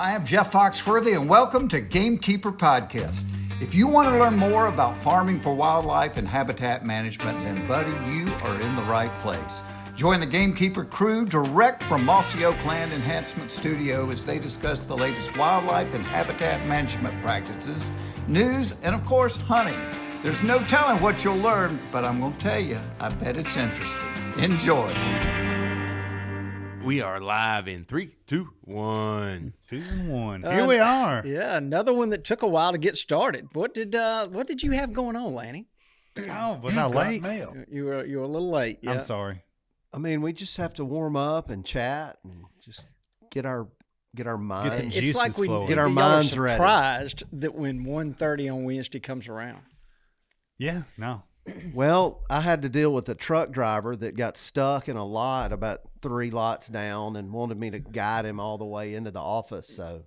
I am Jeff Foxworthy, and welcome to Gamekeeper Podcast. If you want to learn more about farming for wildlife and habitat management, then, buddy, you are in the right place. Join the Gamekeeper crew direct from Mossy Oak Land Enhancement Studio as they discuss the latest wildlife and habitat management practices, news, and, of course, hunting. There's no telling what you'll learn, but I'm going to tell you, I bet it's interesting. Enjoy. We are live in 3, 2, 1. 2 and 1. Here we are. Yeah, another one that took a while to get started. What did you have going on, Lanny? Oh, was I late? You were a little late. Yeah. I'm sorry. I mean, we just have to warm up and chat and just get our minds. It's like we get our minds ready. Surprised that when 1:30 on Wednesday comes around. Yeah, no. Well, I had to deal with a truck driver that got stuck in a lot about 3 lots down and wanted me to guide him all the way into the office. So,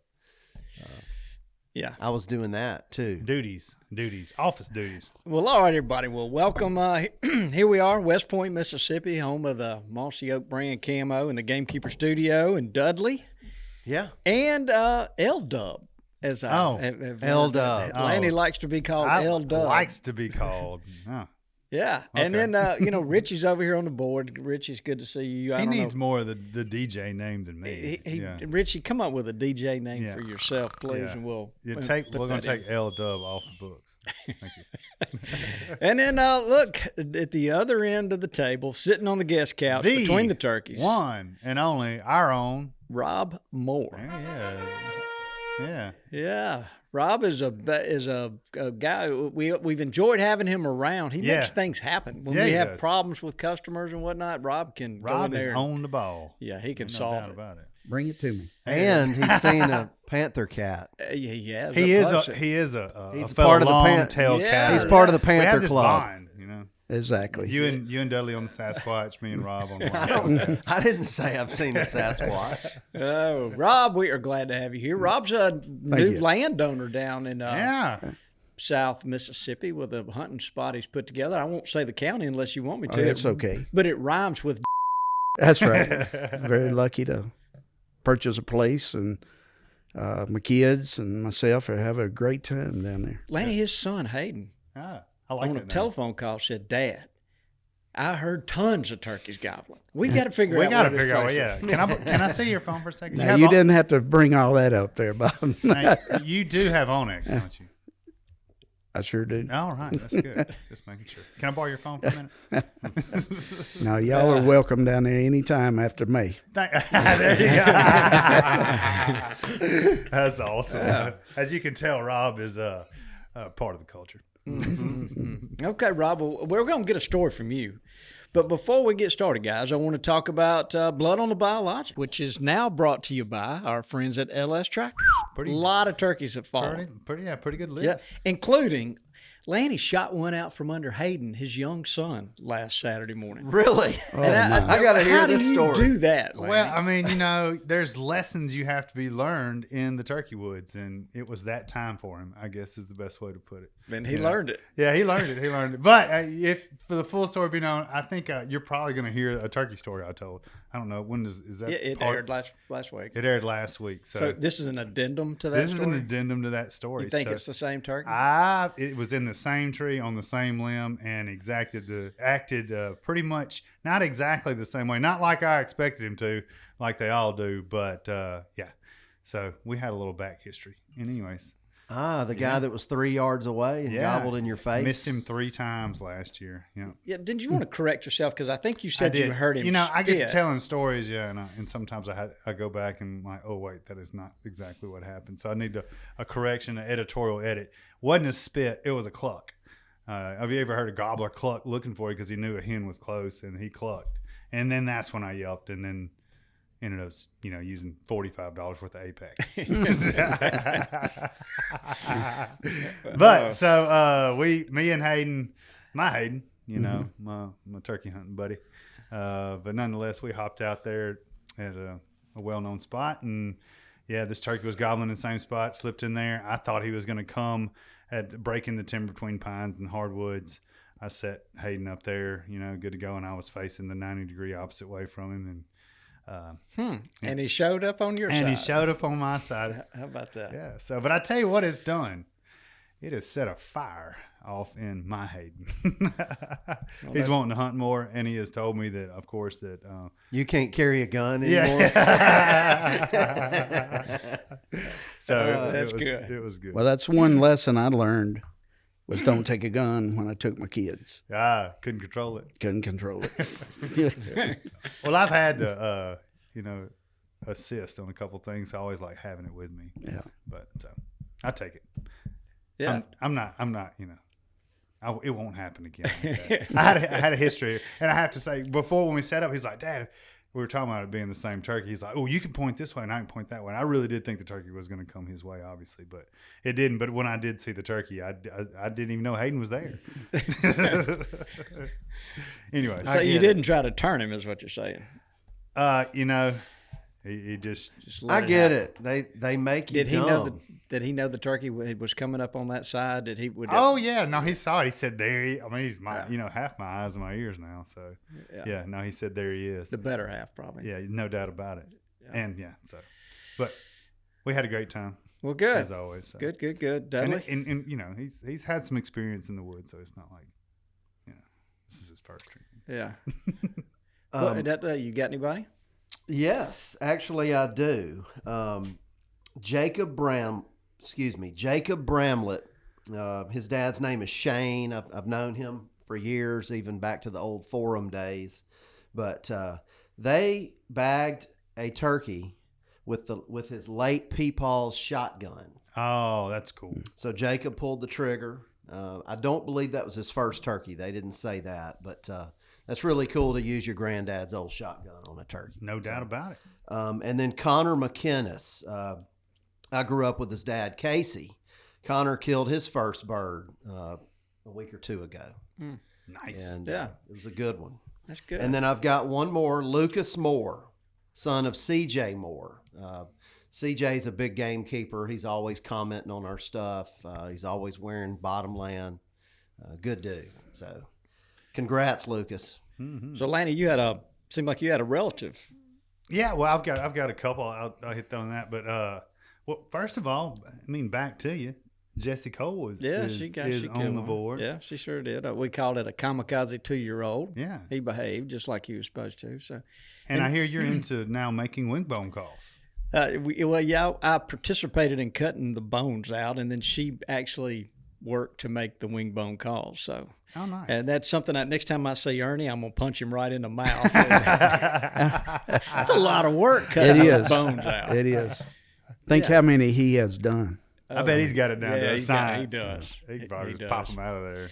yeah, I was doing that too. Duties, office duties. Well, all right, everybody. Well, welcome. Here we are, West Point, Mississippi, home of the Mossy Oak brand camo and the Gamekeeper studio in Dudley. Yeah. And L-Dub. L-Dub. Lanny likes to be called L-Dub. Likes to be called. Oh. Yeah. Okay. And then, Richie's over here on the board. Richie's good to see you. He needs more of the DJ name than me. Richie, come up with a DJ name for yourself, please, and we're going to take L-Dub off the books. Thank you. And then, look, at the other end of the table, sitting on the guest couch between the turkeys. One and only our own. Rob Moore. Yeah. Rob is a guy we've enjoyed having him around. He makes things happen when we have problems with customers and whatnot. Rob go in there. Is on the ball. Yeah, he can no solve doubt it. about it. Bring it to me. And he's seen a panther cat. He has. He is He's part of the long-tailed cat. He's part of the panther we have this club. bond, you know. Exactly. You and Dudley on the Sasquatch, me and Rob on one. I didn't say I've seen a Sasquatch. Oh, Rob, we are glad to have you here. Rob's a new landowner down in South Mississippi with a hunting spot he's put together. I won't say the county unless you want me to. That's okay. But it rhymes with. That's right. Very lucky to purchase a place, and my kids and myself are having a great time down there. Lanny, his son Hayden. I like on a telephone call said, "Dad, I heard tons of turkeys gobbling. We got to figure out. We got to figure out. Yeah. Can I see your phone for a second? No, you didn't have to bring all that up there, Bob. Now, you do have Onyx, don't you? I sure do. All right, that's good. Just making sure. Can I borrow your phone for a minute? No, y'all are welcome down there anytime after May. There you go. That's awesome. Yeah. As you can tell, Rob is part of the culture. Mm-hmm. Okay, Rob, well, we're going to get a story from you. But before we get started, guys, I want to talk about Blood on the Biologic, which is now brought to you by our friends at LS Tractors. A lot of turkeys have fallen. Pretty good list. Yeah, including Lanny shot one out from under Hayden, his young son, last Saturday morning. Really? I got to hear this story. How do you do that, Lanny? Well, I mean, there's lessons you have to be learned in the turkey woods, and it was that time for him, I guess is the best way to put it. Then he learned it. Yeah, he learned it. But if for the full story being known, I think you're probably going to hear a turkey story I told. I don't know. When is that? It aired last week. It aired last week. So this is an addendum to that story? This is an addendum to that story. You think it's the same turkey? It was in the same tree on the same limb and acted pretty much not exactly the same way. Not like I expected him to, like they all do. But yeah. So we had a little back history. And anyways. The guy that was 3 yards away and gobbled in your face. Missed him 3 times last year. Yeah. Didn't you want to correct yourself? Because I think you said you heard him. I get to telling stories, and sometimes I go back and like, oh wait, that is not exactly what happened. So I need a correction, an editorial edit. Wasn't a spit, it was a cluck. Have you ever heard a gobbler cluck looking for you because he knew a hen was close and he clucked? And then that's when I yelped, and then ended up, using $45 worth of Apex. But so me and Hayden, my Hayden, my turkey hunting buddy. But nonetheless, we hopped out there at a well-known spot, and this turkey was gobbling in the same spot. Slipped in there. I thought he was going to come at breaking the timber between pines and hardwoods. I set Hayden up there, good to go, and I was facing the 90-degree opposite way from him, and And he showed up on your side. And he showed up on my side. How about that? Yeah. So, but I tell you what it's done. It has set a fire off in my Hayden. He's wanting to hunt more, and he has told me that, of course, that You can't carry a gun anymore. yeah. So That's it was good. It was good. Well, that's one lesson I learned was don't take a gun when I took my kids. Couldn't control it. Couldn't control it. Well, I've had to, assist on a couple things. So I always like having it with me. Yeah. But so I take it. Yeah. I'm not. It won't happen again. Like that. I had a history, and I have to say, before when we set up, he's like, "Dad, we were talking about it being the same turkey." He's like, "Oh, you can point this way, and I can point that way." And I really did think the turkey was going to come his way, obviously, but it didn't. But when I did see the turkey, I didn't even know Hayden was there. Anyway, So you didn't try to turn him, is what you're saying. he just let I it get happen. it. They make you Did he dumb. know did he know the turkey was coming up on that side? Did he? Oh yeah, no, he saw it. He said, "There." He's my, half my eyes and my ears now. So yeah, no, he said, "There he is." The better half, probably. Yeah, no doubt about it. And but we had a great time Well, good. as always. So. Good. Dudley. And he's had some experience in the woods, so it's not like this is his first trip. Yeah. You got anybody? Yes, actually I do. Jacob Bramlett. His dad's name is Shane. I've known him for years, even back to the old forum days. But they bagged a turkey with his late Peepaw's shotgun. Oh, that's cool. So Jacob pulled the trigger. I don't believe that was his first turkey. They didn't say that, but that's really cool to use your granddad's old shotgun on a turkey. No doubt about it. And then Connor McInnes. I grew up with his dad, Casey. Connor killed his first bird a week or two ago. Nice. And Yeah. it was a good one. That's good. And then I've got one more, Lucas Moore, son of CJ Moore. CJ's a big gamekeeper. He's always commenting on our stuff. He's always wearing Bottomland. Good dude. So congrats, Lucas. So Lanny, seemed like you had a relative. Yeah, well, I've got a couple. I'll hit on that, but well, first of all, back to you. Jessie Cole is on the board. Yeah, she sure did. We called it a kamikaze 2-year-old. Yeah. He behaved just like he was supposed to. So, And I hear you're into now making wing bone calls. I participated in cutting the bones out, and then she actually worked to make the wing bone calls. So, Oh, nice. and that's something that next time I see Ernie, I'm gonna punch him right in the mouth. That's a lot of work cutting the bones out. It is. Think how many he has done. I bet he's got it down to a he science. does. He can probably He just pop does. them out of there.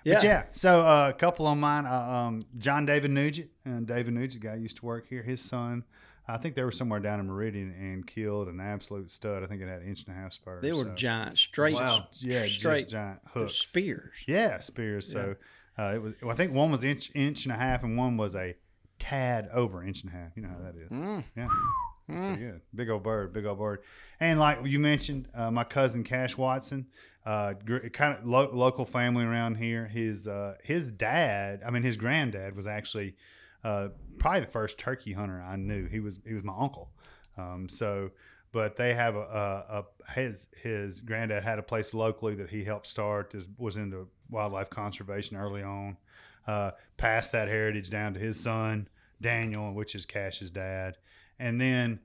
Yeah. But yeah, so a couple on mine. John David Nugent. David Nugent, guy used to work here. His son, I think they were somewhere down in Meridian and killed an absolute stud. I think it had 1.5 spurs. They were giant, straight, Yeah, straight just giant hooks. spears. Yeah, spears. So it was. Well, I think one was inch and a half, and one was a tad over 1.5 inches. You know how that is. Yeah. Pretty good. Big old bird. And like you mentioned, my cousin Cash Watson, kind of local family around here. His dad, his granddad was actually probably the first turkey hunter I knew. He was my uncle. But they have his granddad had a place locally that he helped start. Was into wildlife conservation early on. Passed that heritage down to his son Daniel, which is Cash's dad. And then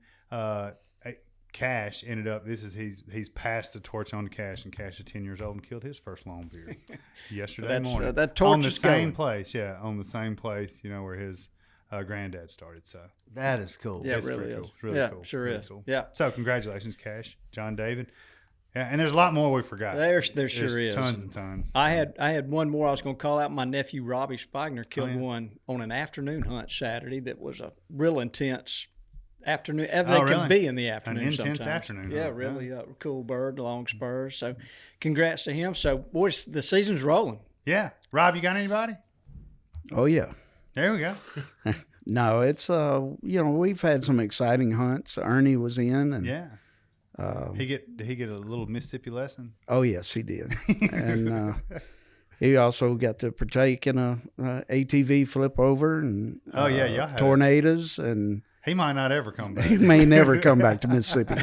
Cash ended up. He's passed the torch on to Cash, and Cash is 10 years old and killed his first long beard yesterday morning. That torch on the is same going. place, on the same place, where his granddad started. So That is cool. Yeah, it it's really pretty is. cool. It's really Yeah, cool. sure Really is. cool. Yeah. So congratulations, Cash, John David. Yeah, and there's a lot more we forgot. There sure is. Tons and tons. I had one more I was going to call out. My nephew Robbie Spigner killed one on an afternoon hunt Saturday that was a real intense afternoon. They really? can be in the afternoon An intense sometimes. afternoon Yeah, hunt, really cool bird, long spurs. So congrats to him. So, boys, the season's rolling. Yeah, Rob, you got anybody? Oh, yeah. There we go. No, it's, we've had some exciting hunts. Ernie was in. And, Yeah. Did he get a little Mississippi lesson? Oh, yes, he did. And he also got to partake in a ATV flip over and Oh, yeah, y'all had tornadoes. And He might not ever come back. He may never come back to Mississippi.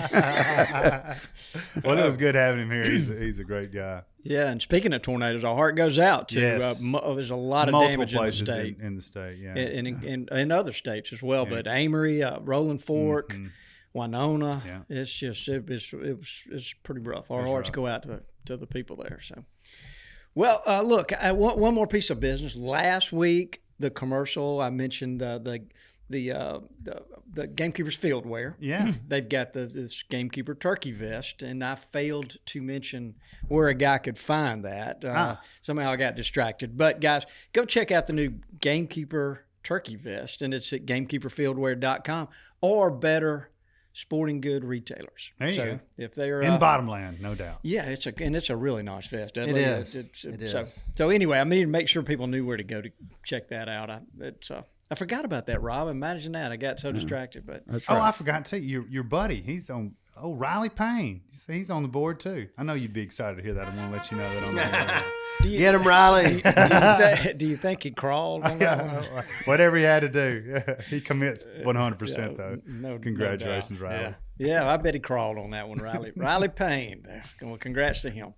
Well, it was good having him here. He's a great guy. Yeah, and speaking of tornadoes, our heart goes out to. Yes. There's a lot of Multiple damage in the places state, in the state, yeah. and in other states as well. But Amory, Rolling Fork, Winona, Yeah. it's just it's pretty rough. Our hearts go out to the people there. So, well, look, I want one more piece of business. Last week, the commercial I mentioned the Gamekeepers field wear. Yeah. They've got this Gamekeeper turkey vest, and I failed to mention where a guy could find that. Somehow I got distracted. But guys, go check out the new Gamekeeper turkey vest, and it's at gamekeeperfieldwear.com or better sporting good retailers. There you go. If they're In Bottomland, no doubt. yeah, it's a really nice vest. It is. It is. So anyway, I needed to make sure people knew where to go to check that out. I forgot about that, Rob. Imagine that. I got so distracted, but That's Oh, right. I forgot to tell you, your buddy, he's on. Oh, Riley Payne. He's on the board too. I know you'd be excited to hear that. I want to let you know that on the Get him, Riley. do you think he crawled on that one? whatever he had to do. He commits 100% though. No, Congratulations, no doubt. Riley. Yeah, I bet he crawled on that one, Riley. Riley Payne. Well, congrats to him.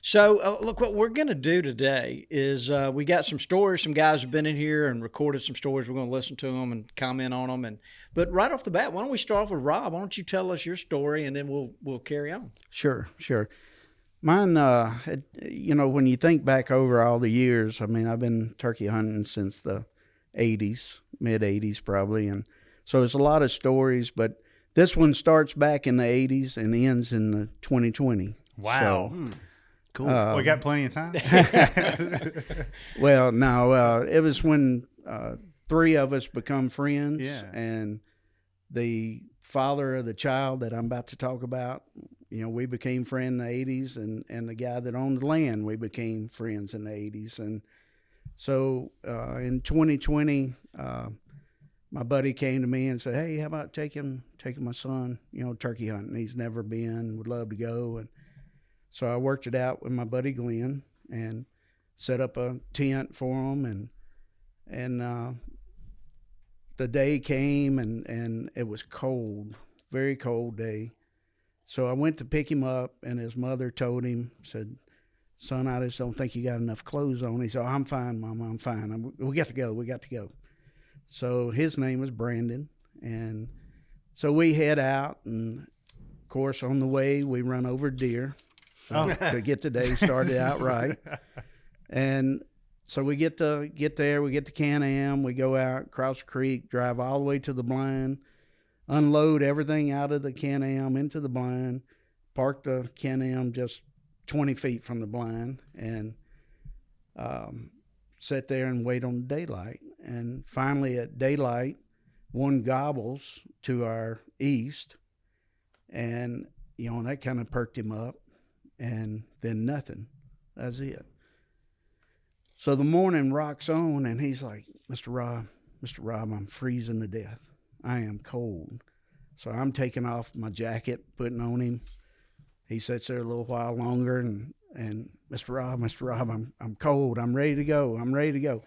So, look, what we're going to do today is we got some stories. Some guys have been in here and recorded some stories. We're going to listen to them and comment on them. But right off the bat, why don't we start off with Rob? Why don't you tell us your story, and then we'll carry on. Sure. Mine, when you think back over all the years, I mean, I've been turkey hunting since the 80s, mid-80s probably. And so it's a lot of stories, but this one starts back in the 80s and ends in the 2020. Wow. So, Cool. We got plenty of time. well, no, it was when three of us become friends. Yeah. And the father of the child that I'm about to talk about, we became friends in the 80s, and the guy that owned the land, we became friends in the 80s. And so in 2020, my buddy came to me and said, hey, how about taking my son, turkey hunting? He's never been, would love to go. And so I worked it out with my buddy Glenn and set up a tent for him. And the day came, and it was cold, very cold day. So I went to pick him up, and his mother told him, said, son, I just don't think you got enough clothes on. He said, oh, I'm fine, Mom, I'm fine. We got to go. So his name was Brandon. And so we head out, and of course, on the way, we run over deer to get the day started out right. And so we get there, we get to Can-Am, we go out, cross the creek, drive all the way to the blind, unload everything out of the Can-Am into the blind, park the Can-Am just 20 feet from the blind, and sit there and wait on daylight. And finally at daylight, one gobbles to our east, and that kind of perked him up, and then nothing. That's it. So the morning rocks on, and he's like, Mr. Rob, I'm freezing to death. I am cold. So I'm taking off my jacket, putting on him. He sits there a little while longer, and Mr. Rob, I'm cold. I'm ready to go.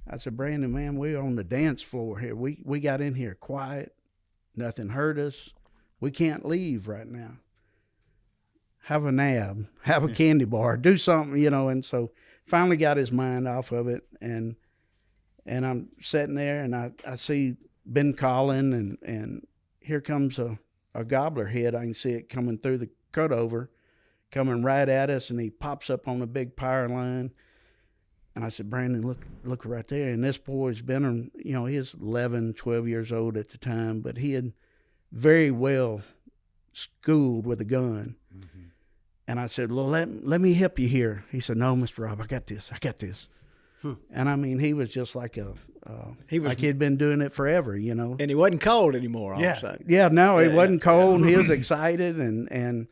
I said, Brandon, man, we're on the dance floor here. We got in here quiet. Nothing hurt us. We can't leave right now. Have a nab, have a candy bar, do something, And so finally got his mind off of it. And I'm sitting there, and I see Ben calling, and here comes a gobbler head. I can see it coming through the cutover, coming right at us, and he pops up on the big power line. And I said, Brandon, look right there. And this boy's been, he was 11, 12 years old at the time, but he had very well schooled with a gun. Mm-hmm. And I said, well, let me help you here. He said, no, Mr. Rob, I got this. And I mean, he was just like like he'd been doing it forever, And he wasn't cold anymore. All of a sudden. Yeah, no, he wasn't cold. He was excited, and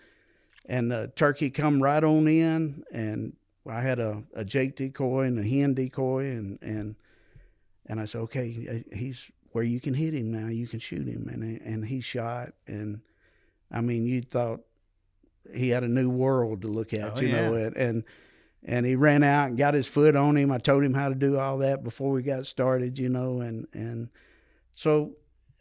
the turkey come right on in, and I had a Jake decoy and a hen decoy, and I said, okay, he's where you can hit him now. You can shoot him, and he shot, and I mean, you thought he had a new world to look at, and he ran out and got his foot on him. I told him how to do all that before we got started, and so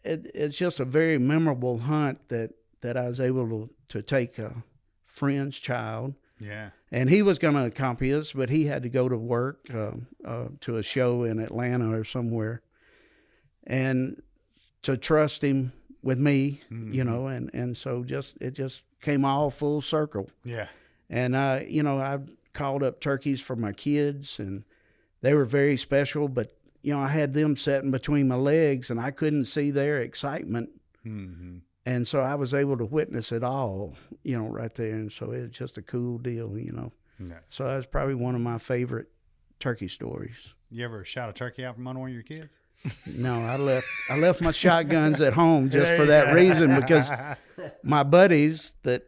it's just a very memorable hunt that I was able to take a friend's child. Yeah. And he was going to accompany us, but he had to go to work to a show in Atlanta or somewhere. And to trust him with me, you know, and so it just came all full circle. Yeah. And, you know, I called up turkeys for my kids, and they were very special, but, you know, I had them sitting between my legs, and I couldn't see their excitement. Mm-hmm. And so I was able to witness it all, you know, right there. And so it was just a cool deal, you know. Yeah. So that's probably one of my favorite turkey stories. You ever shot a turkey out from under one of your kids? No, I left my shotguns at home just for that reason, because my buddies that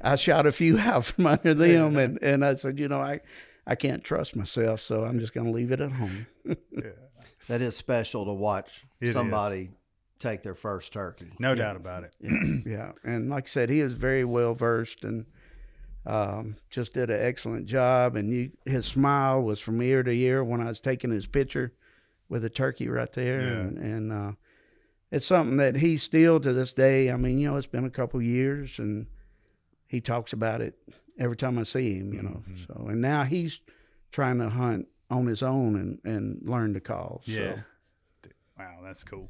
I shot a few out from under them, and I said, you know, I can't trust myself, so I'm just going to leave it at home. That is special to watch It somebody take their first turkey. No doubt about it. Yeah, and like I said, he is very well versed and just did an excellent job. And his smile was from ear to ear when I was taking his picture with a turkey right there. Yeah. And it's something that he still to this day, I mean, you know, it's been a couple years, and he talks about it every time I see him, you know. So, and now he's trying to hunt on his own and learn to call. Yeah. So. Wow, that's cool.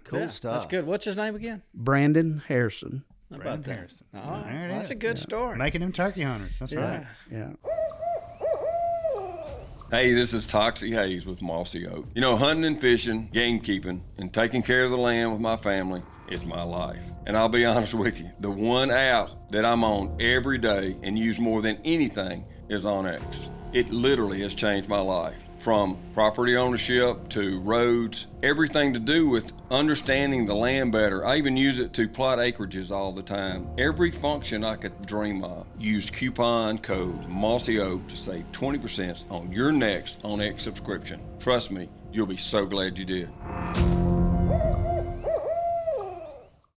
Cool stuff. That's good. What's his name again? Brandon Harrison. How Brent about that? Harrison. Oh, There it that's is. a good story. Making them turkey hunters. That's right. Yeah. Hey, this is Toxie Hayes with Mossy Oak. You know, hunting and fishing, game keeping, and taking care of the land with my family is my life. And I'll be honest with you, the one app that I'm on every day and use more than anything is OnX. It literally has changed my life. From property ownership to roads, everything to do with understanding the land better. I even use it to plot acreages all the time. Every function I could dream of. Use coupon code Mossy Oak to save 20% on your next OnX subscription. Trust me, you'll be so glad you did.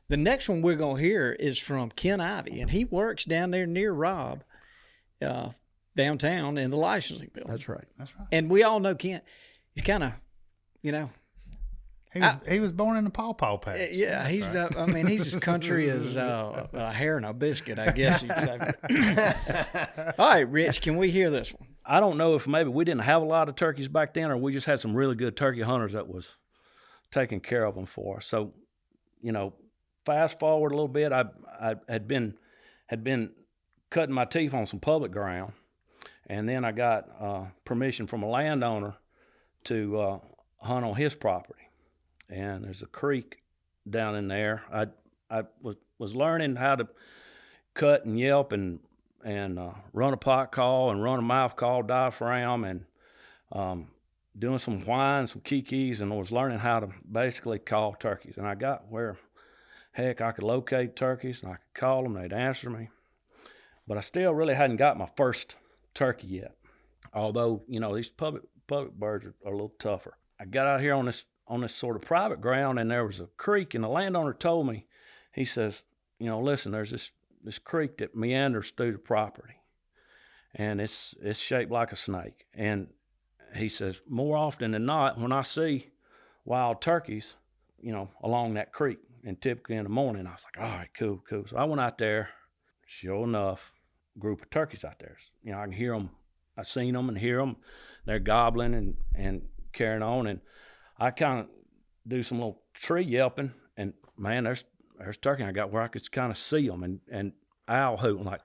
The next one we're going to hear is from Ken Ivey, and he works down there near Rob, downtown in the licensing building. That's right. That's right. And we all know Ken. He's kind of, you know, He was born in the pawpaw patch. yeah, he's, I mean, he's as country as a hair and a biscuit, I guess you'd say. All right, Rich, can we hear this one? I don't know if maybe we didn't have a lot of turkeys back then, or we just had some really good turkey hunters that was taking care of them for us. So, you know, fast forward a little bit, I had been cutting my teeth on some public ground, and then I got permission from a landowner to hunt on his property. And there's a creek down in there. I was learning how to cut and yelp and run a pot call and run a mouth call diaphragm and doing some whines, some kikis, and I was learning how to basically call turkeys. And I got where, heck, I could locate turkeys and I could call them, they'd answer me. But I still really hadn't got my first turkey yet. Although, you know, these public birds are a little tougher. I got out here on this sort of private ground, and there was a creek, and the landowner told me, he says, you know, listen, there's this creek that meanders through the property, and it's shaped like a snake. And he says, more often than not, when I see wild turkeys, you know, along that creek, and typically in the morning, I was like, all right, cool. So I went out there, sure enough, group of turkeys out there. You know, I can hear them. I seen them and hear them. They're gobbling and carrying on, and I kind of do some little tree yelping, and man, there's turkey I got where I could kind of see them, and owl hooting. Like,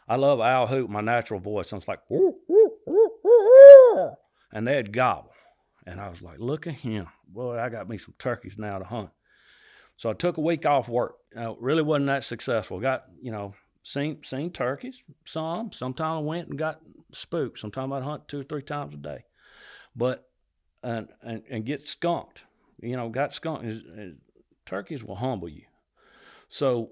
I love owl hoot, my natural voice. So it's like, woo, woo, woo, woo, and they'd gobble, and I was like, look at him, boy, I got me some turkeys now to hunt. So I took a week off work. It really wasn't that successful. Got, you know, seen turkeys, sometimes I went and got spooked. Sometimes I'd hunt 2 or 3 times a day, but and get skunked. You know, got skunked. Turkeys will humble you. So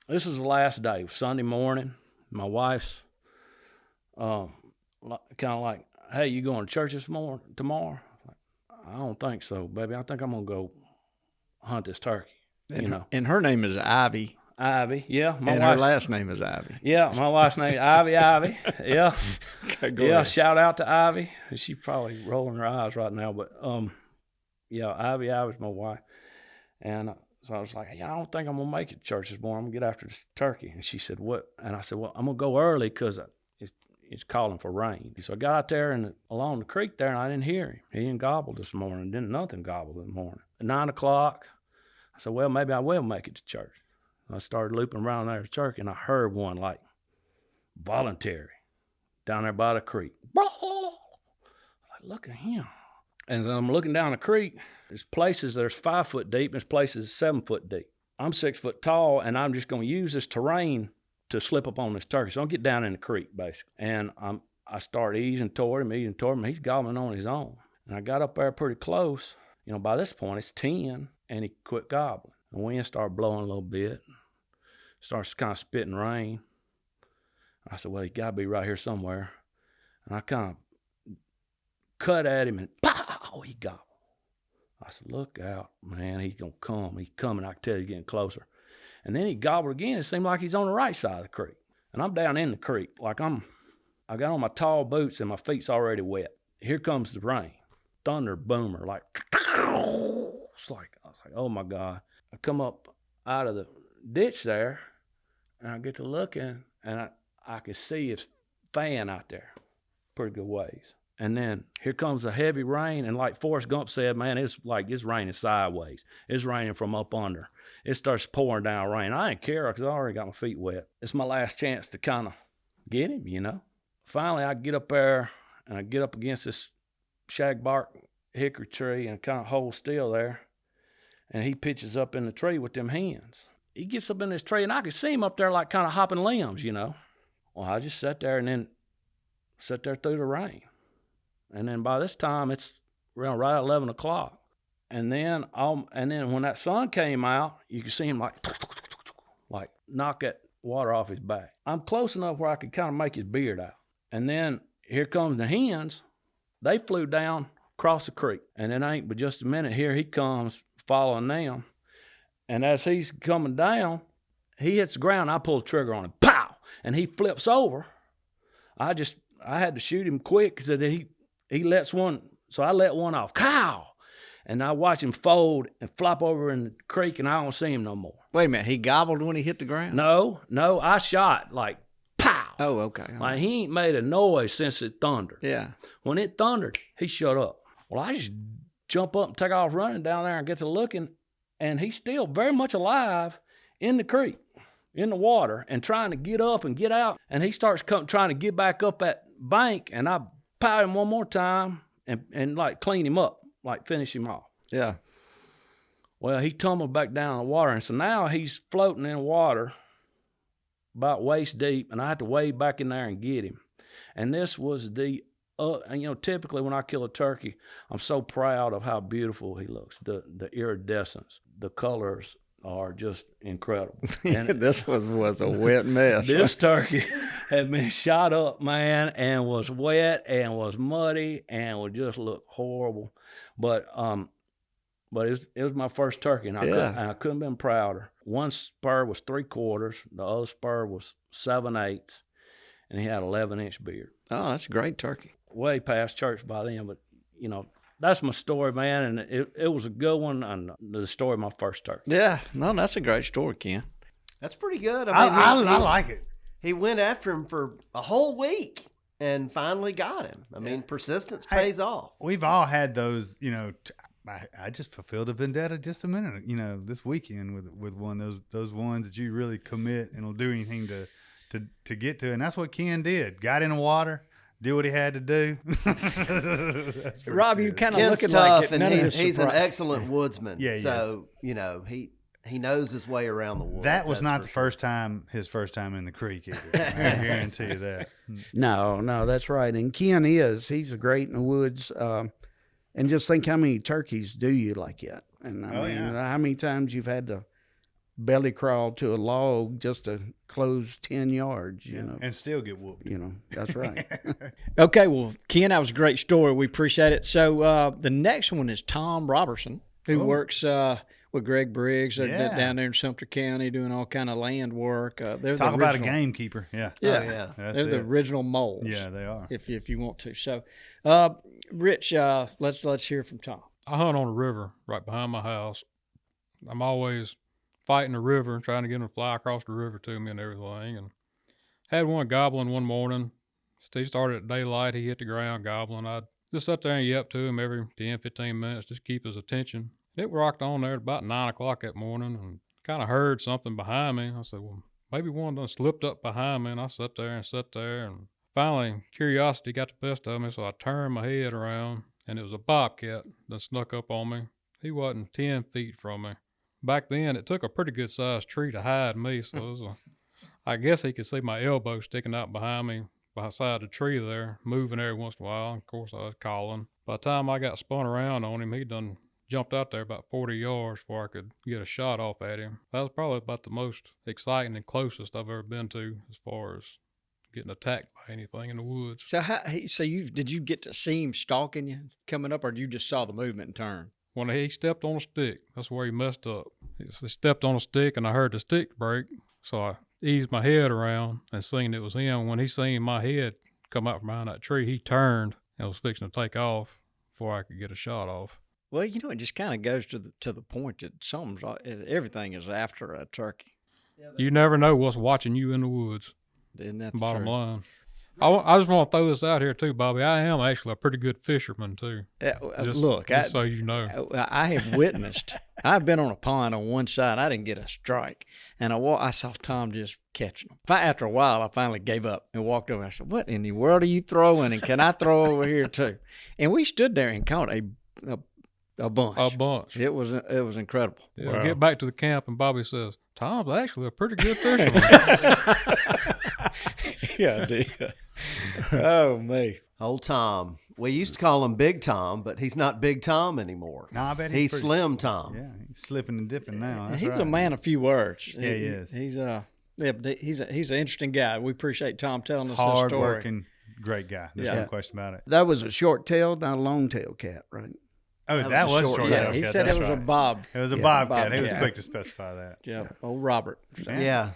this was the last day. It was Sunday morning. My wife's kind of like, hey, you going to church tomorrow? I don't think so, baby. I think I'm going to go hunt this turkey. And her name is Ivy. Ivy, yeah. And her last name is Ivy. Yeah, my wife's name is Ivy. Yeah. Okay, go yeah, ahead. shout out to Ivy. She's probably rolling her eyes right now, but Ivy was my wife. And so I was like, I don't think I'm going to make it to church this morning. I'm going to get after this turkey. And she said, what? And I said, well, I'm going to go early because it's calling for rain. So I got out there along the creek there, and I didn't hear him. He didn't gobble this morning. Nothing gobbled this morning. At 9 o'clock, I said, well, maybe I will make it to church. I started looping around there to church, and I heard one like voluntary down there by the creek. I'm like, look at him. And then I'm looking down the creek. There's places there's 5 foot deep, and there's places 7 foot deep. I'm 6 foot tall, and I'm just going to use this terrain to slip up on this turkey. So I'll get down in the creek, basically. And I start easing toward him. He's gobbling on his own. And I got up there pretty close. By this point, it's 10, and he quit gobbling. The wind started blowing a little bit. Starts kind of spitting rain. I said, well, he got to be right here somewhere. And I kind of cut at him, and pow, he gobbled. I said, look out, man, he's going to come. He's coming. I can tell he's getting closer. And then he gobbled again. It seemed like he's on the right side of the creek. And I'm down in the creek. I got on my tall boots, and my feet's already wet. Here comes the rain. Thunder boomer, I was like, oh, my God. I come up out of the ditch there, and I get to looking, and I can see his fan out there pretty good ways. And then here comes a heavy rain, and like Forrest Gump said, man, it's raining sideways. It's raining from up under. It starts pouring down rain. I didn't care because I already got my feet wet. It's my last chance to kind of get him, Finally, I get up there, and I get up against this shagbark hickory tree and kind of hold still there, and he pitches up in the tree with them hands. He gets up in this tree, and I could see him up there like kind of hopping limbs, Well, I just sat there and then sat there through the rain. And then by this time, it's around right at 11 o'clock. And then when that sun came out, you could see him like knock that water off his back. I'm close enough where I could kind of make his beard out. And then here comes the hens. They flew down across the creek. And it ain't but just a minute, here he comes following them. And as he's coming down, he hits the ground. I pull the trigger on him. Pow! And he flips over. I had to shoot him quick so that he lets one. So I let one off. Cow! And I watch him fold and flop over in the creek, and I don't see him no more. Wait a minute. He gobbled when he hit the ground? No. I shot like pow. Oh, okay. Like he ain't made a noise since it thundered. Yeah. When it thundered, he shut up. Well, I just jump up and take off running down there and get to looking, and he's still very much alive in the creek, in the water, and trying to get up and get out. And he starts trying to get back up that bank, and I pow him one more time and like clean him up, like finish him off. Yeah. Well, he tumbled back down in the water, and so now he's floating in water about waist deep, and I had to wade back in there and get him. And this was typically when I kill a turkey, I'm so proud of how beautiful he looks. The iridescence, the colors are just incredible. And this was a wet mess. This turkey had been shot up, man, and was wet and was muddy and would just look horrible. But it was my first turkey, and I couldn't have been prouder. One spur was 3/4, the other spur was 7/8, and he had 11-inch beard. Oh, that's a great turkey. Way past church by then, but that's my story, man, and it was a good one. And the story of my first turkey. Yeah, no, that's a great story, Ken. That's pretty good. I like it. He went after him for a whole week and finally got him. I mean, persistence pays off. We've all had those, I just fulfilled a vendetta just a minute, this weekend with one of those ones that you really commit and will do anything to get to. And that's what Ken did. Got in the water, did what he had to do. Rob, you kind of looking tough, like it. And he's an excellent woodsman. Yeah, so, he knows his way around the woods. That was not his first time in the creek either. I guarantee you that. No, that's right. And Ken he's great in the woods. And just think how many turkeys do you like yet? And how many times you've had to belly crawl to a log just to close 10 yards, and still get whooped. That's right. Okay, well, Ken, that was a great story. We appreciate it. So the next one is Tom Roberson, who works with Greg Briggs. They're down there in Sumter County doing all kind of land work. They're Talk about a gamekeeper. Yeah. Yeah. They're the original moles. Yeah, they are. If you want to. So, Rich, let's hear from Tom. I hunt on a river right behind my house. I'm always fighting the river and trying to get them to fly across the river to me and everything. And had one gobbling one morning. He started at daylight. He hit the ground gobbling. I'd just sit there and yelp to him every 10, 15 minutes, just keep his attention. It rocked on there at about 9 o'clock that morning and kind of heard something behind me. I said, well, maybe one done slipped up behind me. And I sat there and finally curiosity got the best of me. So I turned my head around and it was a bobcat that snuck up on me. He wasn't 10 feet from me. Back then, it took a pretty good sized tree to hide me. So it was I guess he could see my elbow sticking out behind me beside the tree there, moving every once in a while. Of course, I was calling. By the time I got spun around on him, he done jumped out there about 40 yards before I could get a shot off at him. That was probably about the most exciting and closest I've ever been to as far as getting attacked by anything in the woods. So did you get to see him stalking you coming up, or you just saw the movement and turn? When he stepped on a stick, that's where he messed up. He stepped on a stick and I heard the stick break, so I eased my head around and seen it was him. When he seen my head come out from behind that tree, he turned and was fixing to take off before I could get a shot off. Well, it just kind of goes to the point that everything is after a turkey. You never know what's watching you in the woods. Isn't that the Bottom truth? line. I just want to throw this out here too, Bobby. I am actually a pretty good fisherman too. Just so you know. I have witnessed. I've been on a pond on one side. I didn't get a strike, and I saw Tom just catching them. After a while, I finally gave up and walked over. I said, "What in the world are you throwing? And can I throw over here too?" And we stood there and caught a bunch. A bunch. It was incredible. Yeah, wow. Get back to the camp, and Bobby says, "Tom's actually a pretty good fisherman." Yeah, dude. Oh, me. Old Tom. We used to call him Big Tom, but he's not Big Tom anymore. No, I bet he's Slim Tom. Yeah, he's slipping and dipping now. He's a man of few words. Yeah, he is. He's an interesting guy. We appreciate Tom telling us his story. Hard-working, great guy. There's no question about it. That was a short-tailed, not a long-tailed cat, right? Oh, that was short-tailed cat. He said it was a bob. It was a bobcat. He was quick to specify that. Yeah, old Robert. So. Yeah,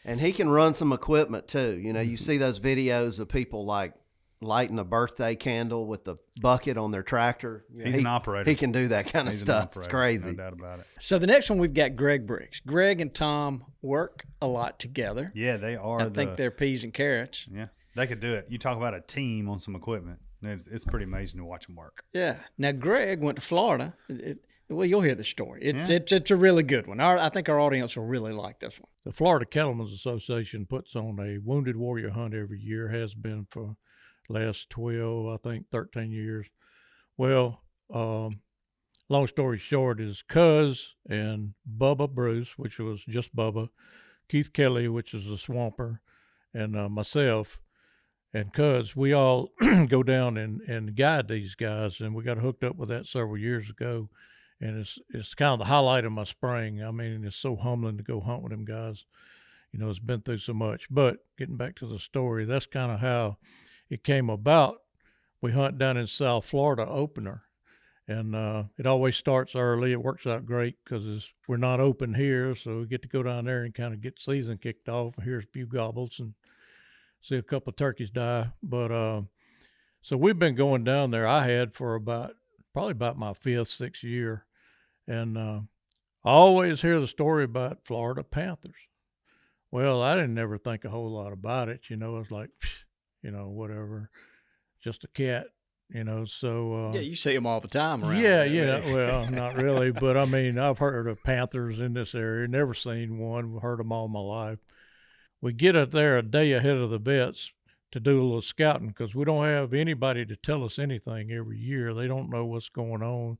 and he can run some equipment too. You know, you see those videos of people like lighting a birthday candle with the bucket on their tractor. He's an operator. He can do that kind of stuff. It's crazy. No doubt about it. So the next one, we've got Greg Briggs. Greg and Tom work a lot together. Yeah, they are. I think they're peas and carrots. Yeah, they could do it. You talk about a team on some equipment. It's pretty amazing to watch them work. Yeah. Now, Greg went to Florida. Well, you'll hear the story. It's a really good one. I think our audience will really like this one. The Florida Cattlemen's Association puts on a Wounded Warrior hunt every year, has been for last 13 years. Well, long story short is Cuz and Bubba Bruce, which was just Bubba, Keith Kelly, which is a swamper, and myself and Cuz, we all go down and guide these guys, and we got hooked up with that several years ago. And it's kind of the highlight of my spring. I mean, it's so humbling to go hunt with them guys. You know, it's been through so much. But getting back to the story, that's kind of how it came about. We hunt down in South Florida opener, and it always starts early. It works out great because we're not open here, so we get to go down there and kind of get season kicked off. Here's a few gobbles and see a couple of turkeys die. But so we've been going down there. I had for probably about my 5th, 6th year. And I always hear the story about Florida panthers. Well, I didn't ever think a whole lot about it. You know, it's like, you know, whatever, just a cat, you know, so. Yeah, you see them all the time around. Yeah. Well, not really. But, I mean, I've heard of panthers in this area. Never seen one. Heard them all my life. We get up there a day ahead of the vets to do a little scouting because we don't have anybody to tell us anything every year. They don't know what's going on.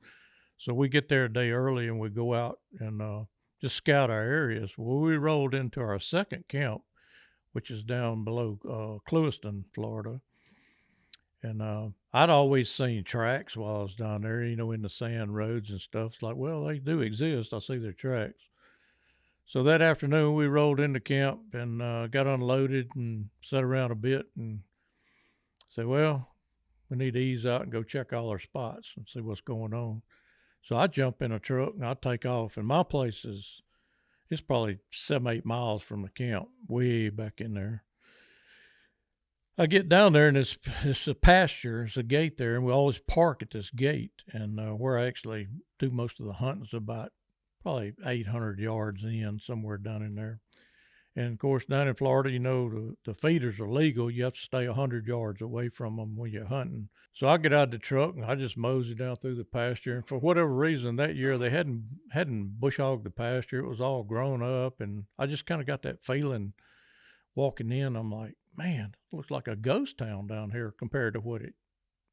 So we get there a day early and we go out and just scout our areas. Well, we rolled into our second camp, which is down below Clewiston, Florida. And I'd always seen tracks while I was down there, you know, in the sand roads and stuff. It's like, well, they do exist. I see their tracks. So that afternoon we rolled into camp and got unloaded and sat around a bit and said, well, we need to ease out and go check all our spots and see what's going on. So I jump in a truck and I take off, and my place it's probably 7-8 miles from the camp, way back in there. I get down there, and it's a pasture. It's a gate there, and we always park at this gate. And where I actually do most of the hunting is about probably 800 yards in, somewhere down in there. And, of course, down in Florida, the feeders are legal. You have to stay 100 yards away from them when you're hunting. So I get out of the truck, and I just mosey down through the pasture. And for whatever reason, that year they hadn't bush hogged the pasture. It was all grown up, and I just kind of got that feeling walking in. I'm like, man, it looks like a ghost town down here compared to what it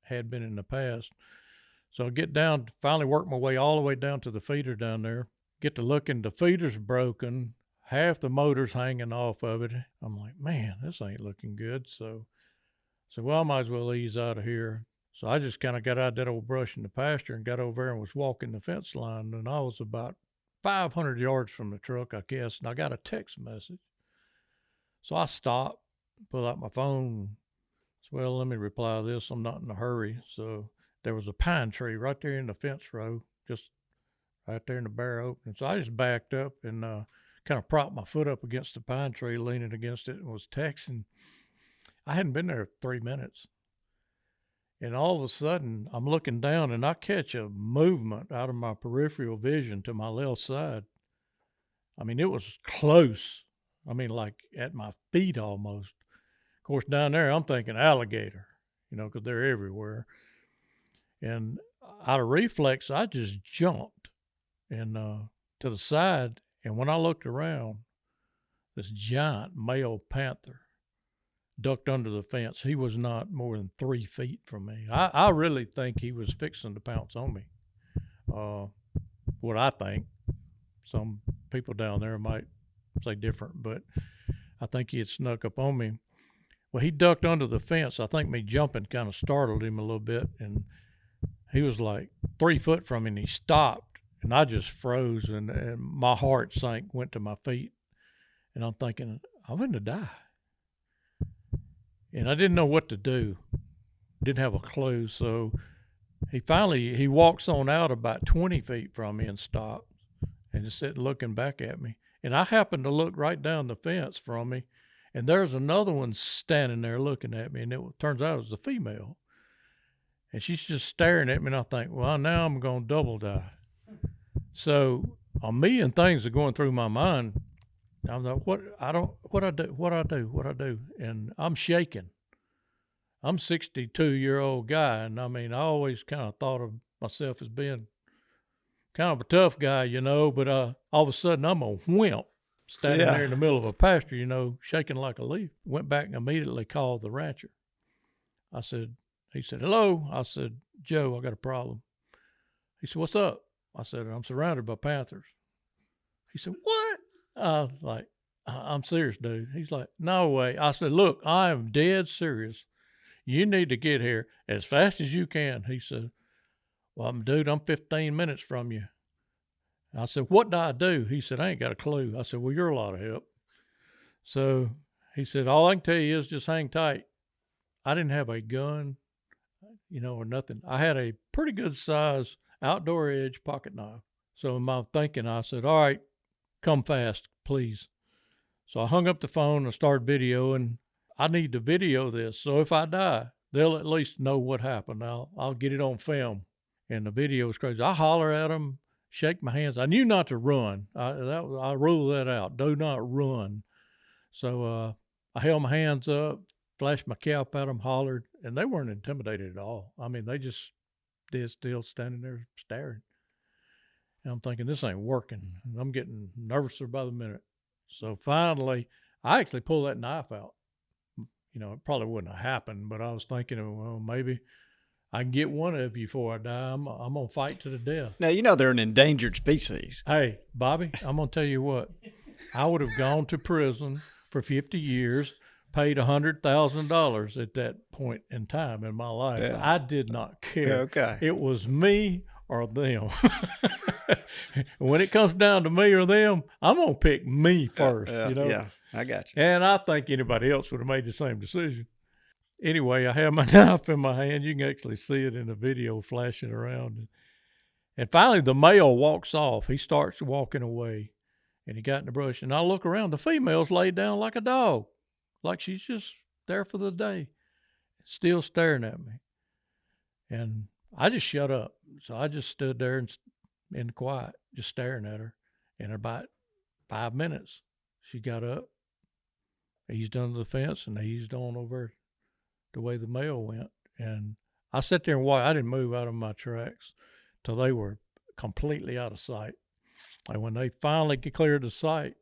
had been in the past. So I get down, finally work my way all the way down to the feeder down there. Get to looking, the feeder's broken. Half the motor's hanging off of it. I'm like, man, this ain't looking good. So well, I might as well ease out of here. So I just kind of got out of that old brush in the pasture and got over there and was walking the fence line. And I was about 500 yards from the truck, I guess, and I got a text message. So I stopped, pulled out my phone. So, well, let me reply to this. I'm not in a hurry. So there was a pine tree right there in the fence row, just right there in the bare opening. So I just backed up and kind of propped my foot up against the pine tree, leaning against it, and was texting. I hadn't been there 3 minutes. And all of a sudden, I'm looking down, and I catch a movement out of my peripheral vision to my left side. I mean, it was close. I mean, like at my feet almost. Of course, down there, I'm thinking alligator, because they're everywhere. And out of reflex, I just jumped and to the side. And when I looked around, this giant male panther ducked under the fence. He was not more than 3 feet from me. I really think he was fixing to pounce on me. What I think. Some people down there might say different, but I think he had snuck up on me. Well, he ducked under the fence. I think me jumping kind of startled him a little bit, and he was like 3 foot from me, and he stopped. And I just froze, and my heart sank, went to my feet. And I'm thinking, I'm going to die. And I didn't know what to do. Didn't have a clue. So he walks on out about 20 feet from me and stops and is sitting looking back at me. And I happened to look right down the fence from me, and there's another one standing there looking at me. And it turns out it was a female. And she's just staring at me, and I think, well, now I'm going to double die. So a million things are going through my mind. I'm like, what I do? And I'm shaking. I'm a 62-year-old guy, and I mean, I always kind of thought of myself as being kind of a tough guy, but all of a sudden I'm a wimp standing there in the middle of a pasture, shaking like a leaf. Went back and immediately called the rancher. He said, hello. I said, Joe, I got a problem. He said, what's up? I said, I'm surrounded by panthers. He said, what? I was like, I'm serious, dude. He's like, no way. I said, look, I am dead serious. You need to get here as fast as you can. He said, well, dude, I'm 15 minutes from you. I said, what do I do? He said, I ain't got a clue. I said, well, you're a lot of help. So he said, all I can tell you is just hang tight. I didn't have a gun, or nothing. I had a pretty good size outdoor edge pocket knife. So in my thinking, I said, all right, come fast, please. So I hung up the phone and started videoing. I need to video this. So if I die, they'll at least know what happened. I'll get it on film. And the video was crazy. I holler at them, shake my hands. I knew not to run. I ruled that out. Do not run. So I held my hands up, flashed my cap at them, hollered, and they weren't intimidated at all. I mean, they just dead still standing there staring. And I'm thinking, this ain't working. And I'm getting nervouser by the minute. So finally, I actually pulled that knife out. It probably wouldn't have happened, but I was thinking, well, maybe I can get one of you before I die. I'm going to fight to the death. Now, they're an endangered species. Hey, Bobby, I'm going to tell you what. I would have gone to prison for 50 years, paid $100,000 at that point in time in my life. Yeah. I did not care. Okay. It was me or them. When it comes down to me or them, I'm going to pick me first. Yeah, I got you. And I think anybody else would have made the same decision. Anyway, I have my knife in my hand. You can actually see it in the video flashing around. And finally, the male walks off. He starts walking away, and he got in the brush. And I look around. The female's laid down like a dog, like she's just there for the day. still staring at me. And I just shut up. So I just stood there in the quiet, just staring at her. And about 5 minutes, she got up, eased under the fence, and eased on over the way the mail went. And I sat there and watched. I didn't move out of my tracks till they were completely out of sight. And when they finally cleared the sight,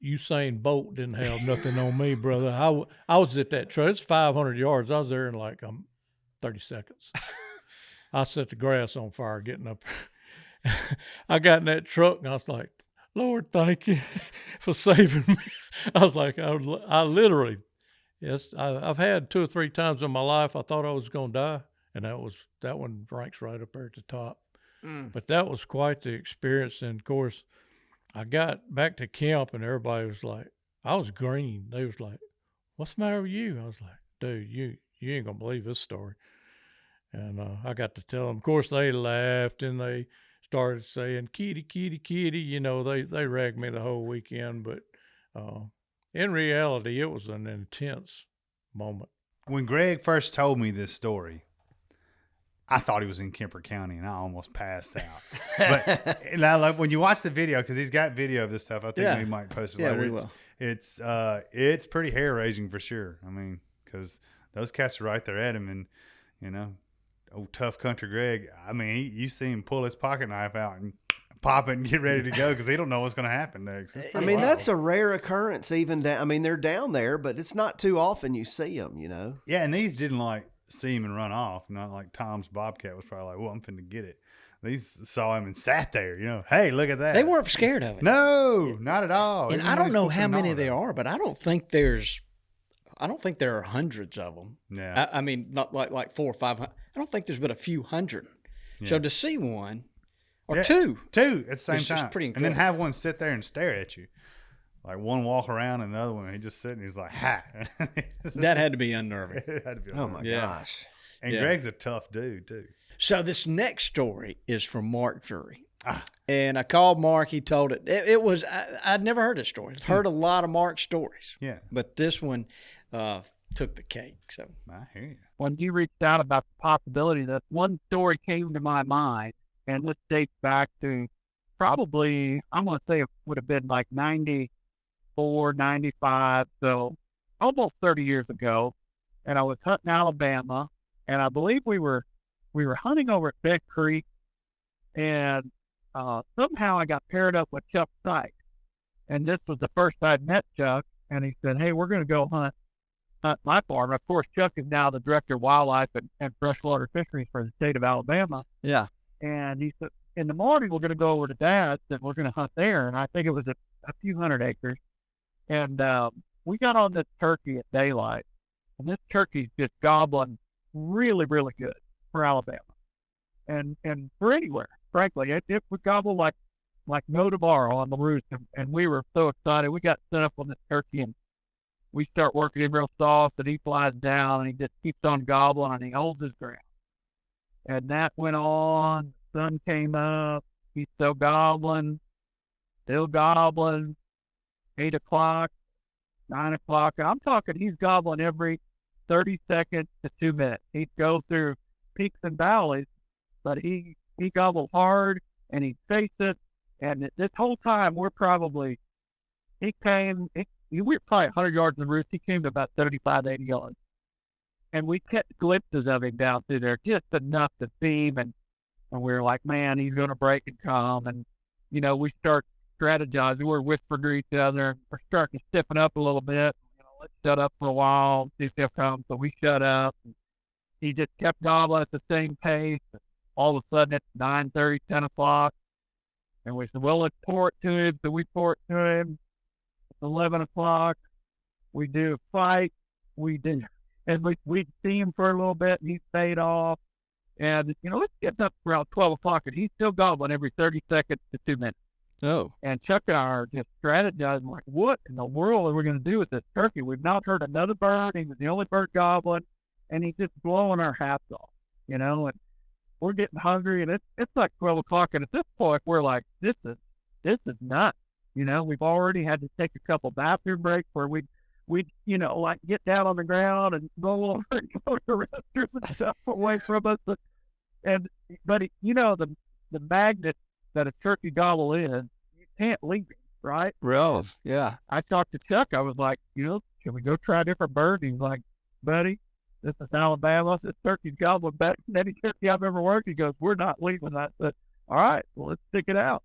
Usain Bolt didn't have nothing on me, brother. I was at that truck. It's 500 yards. I was there in like 30 seconds. I set the grass on fire getting up. I got in that truck and I was like, Lord, thank you for saving me. I was like, I literally, yes, I've had 2 or 3 times in my life I thought I was going to die, and that one ranks right up there at the top. But that was quite the experience. And of course, I got back to camp and everybody was like, I was green. They was like, what's the matter with you? I was like, dude, you ain't gonna believe this story. And I got to tell them. Of course, they laughed and they started saying, kitty, kitty, kitty. You know, they ragged me the whole weekend. But in reality, it was an intense moment. When Greg first told me this story, I thought he was in Kemper County, and I almost passed out. But now, like, when you watch the video, because he's got video of this stuff, I think we might post it later. We will. It's pretty hair raising for sure. I mean, because those cats are right there at him, and you know, old tough country Greg. I mean, you see him pull his pocket knife out and pop it and get ready to go because he don't know what's going to happen next. I mean, that's a rare occurrence. Even down, I mean, they're down there, but it's not too often you see them. You know. Yeah, and these didn't like see him and run off. Not like Tom's bobcat was probably like, well, I'm finna get it. These saw him and sat there, you know, hey, look at that. They weren't scared of it. No, not at all. And I don't know how many there are, but I don't think there are hundreds of them. Yeah. I mean, not like 400 or 500. I don't think there's but a few hundred. Yeah. So to see one or two at the same it's time, pretty incredible. And then have one sit there and stare at you. Like one walk around and the other one, he just sitting. He's like, ha. That had to be unnerving. It had to be oh my gosh. And Greg's a tough dude too. So this next story is from Mark Drury. And I called Mark. He told it. It was, I'd never heard this story. I'd heard a lot of Mark's stories. Yeah. But this one took the cake. So I hear you. When you reached out about the possibility, that one story came to my mind, and this dates back to probably, I'm going to say it would have been like 94, 95, so almost 30 years ago. And I was hunting Alabama, and I believe we were hunting over at Big Creek, and somehow I got paired up with Chuck Sykes. And this was the first I'd met Chuck, and he said, hey, we're going to go hunt my farm. Of course, Chuck is now the director of wildlife and freshwater fisheries for the state of Alabama. Yeah. And he said, in the morning, we're going to go over to Dad's, and we're going to hunt there. And I think it was a few hundred acres. And we got on this turkey at daylight, and this turkey's just gobbling really, really good for Alabama, and for anywhere, frankly. It would gobble like no tomorrow on the roost, and we were so excited. We got set up on this turkey, and we start working him real soft, and he flies down, and he just keeps on gobbling, and he holds his ground. And that went on. The sun came up. He's still gobbling. 8 o'clock, 9 o'clock. I'm talking he's gobbling every 30 seconds to 2 minutes. He'd go through peaks and valleys, but he gobbled hard, and he'd face it. And this whole time, we were probably 100 yards in the roost. He came to about 35, 80 yards. And we kept glimpses of him down through there, just enough to see him. And we were like, man, he's going to break and come. And, you know, we start strategizing. We're whispering to each other. We're starting to stiffen up a little bit. You know, let's shut up for a while, see if he'll come. So we shut up. And he just kept gobbling at the same pace. All of a sudden, it's 9:30, 10 o'clock. And we said, well, let's pour it to him. So we pour it to him. It's 11 o'clock. We do a fight. We did. And we'd see him for a little bit, and he'd fade off. And, you know, it's getting up around 12 o'clock, and he's still gobbling every 30 seconds to 2 minutes. Oh. And Chuck and I are just strategizing, like, what in the world are we going to do with this turkey? We've not heard another bird. He was the only bird gobbling, and he's just blowing our hats off, you know. And we're getting hungry, and it's like 12 o'clock. And at this point, we're like, this is nuts. You know, we've already had to take a couple bathroom breaks where we'd we'd, like get down on the ground and roll over and go to the restroom and stuff away from us. But the magnet that a turkey gobble is, you can't leave it, right? Really? Yeah. I talked to Chuck. I was like, can we go try a different bird? He's like, buddy, this is Alabama. This turkey's gobbling better than any turkey I've ever worked. He goes, we're not leaving that. But all right, well, let's stick it out.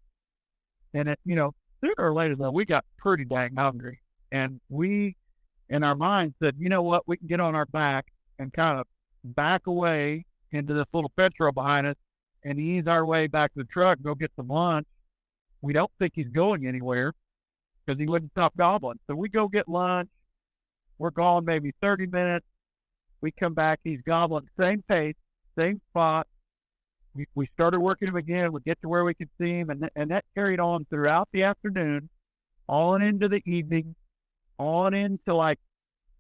And sooner or later though, we got pretty dang hungry, and we, in our minds, said, you know what, we can get on our back and kind of back away into this little fence row behind us and ease our way back to the truck and go get some lunch. We don't think he's going anywhere because he wouldn't stop gobbling. So we go get lunch. We're gone maybe 30 minutes. We come back. He's gobbling, same pace, same spot. We started working him again. We get to where we could see him, and that carried on throughout the afternoon, on into the evening, on into like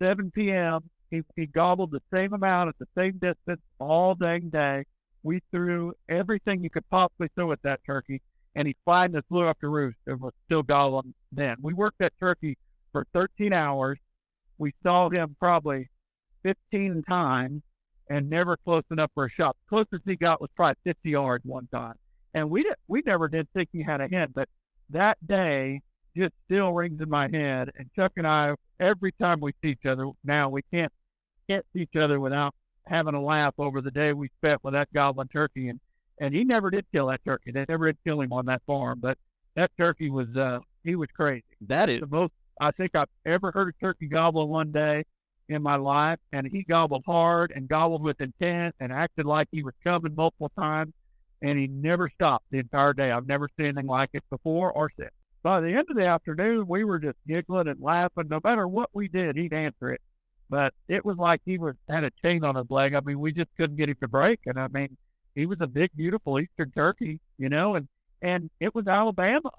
7 p.m. He gobbled the same amount at the same distance all dang day. We threw everything you could possibly throw at that turkey, and he finally flew up to roost and was still gobbling then. We worked that turkey for 13 hours. We saw him probably 15 times and never close enough for a shot. The closest he got was probably 50 yards one time. And we never did think he had a hen, but that day just still rings in my head. And Chuck and I, every time we see each other now, we can't see each other without having a laugh over the day we spent with that gobbling turkey. And he never did kill that turkey. They never did kill him on that farm, but that turkey was, he was crazy. That is the most I think I've ever heard a turkey gobble in one day in my life. And he gobbled hard and gobbled with intent and acted like he was coming multiple times. And he never stopped the entire day. I've never seen anything like it before or since. By the end of the afternoon, we were just giggling and laughing. No matter what we did, he'd answer it. But it was like he had a chain on his leg. I mean, we just couldn't get him to break. And I mean, he was a big, beautiful Eastern turkey, and it was Alabama,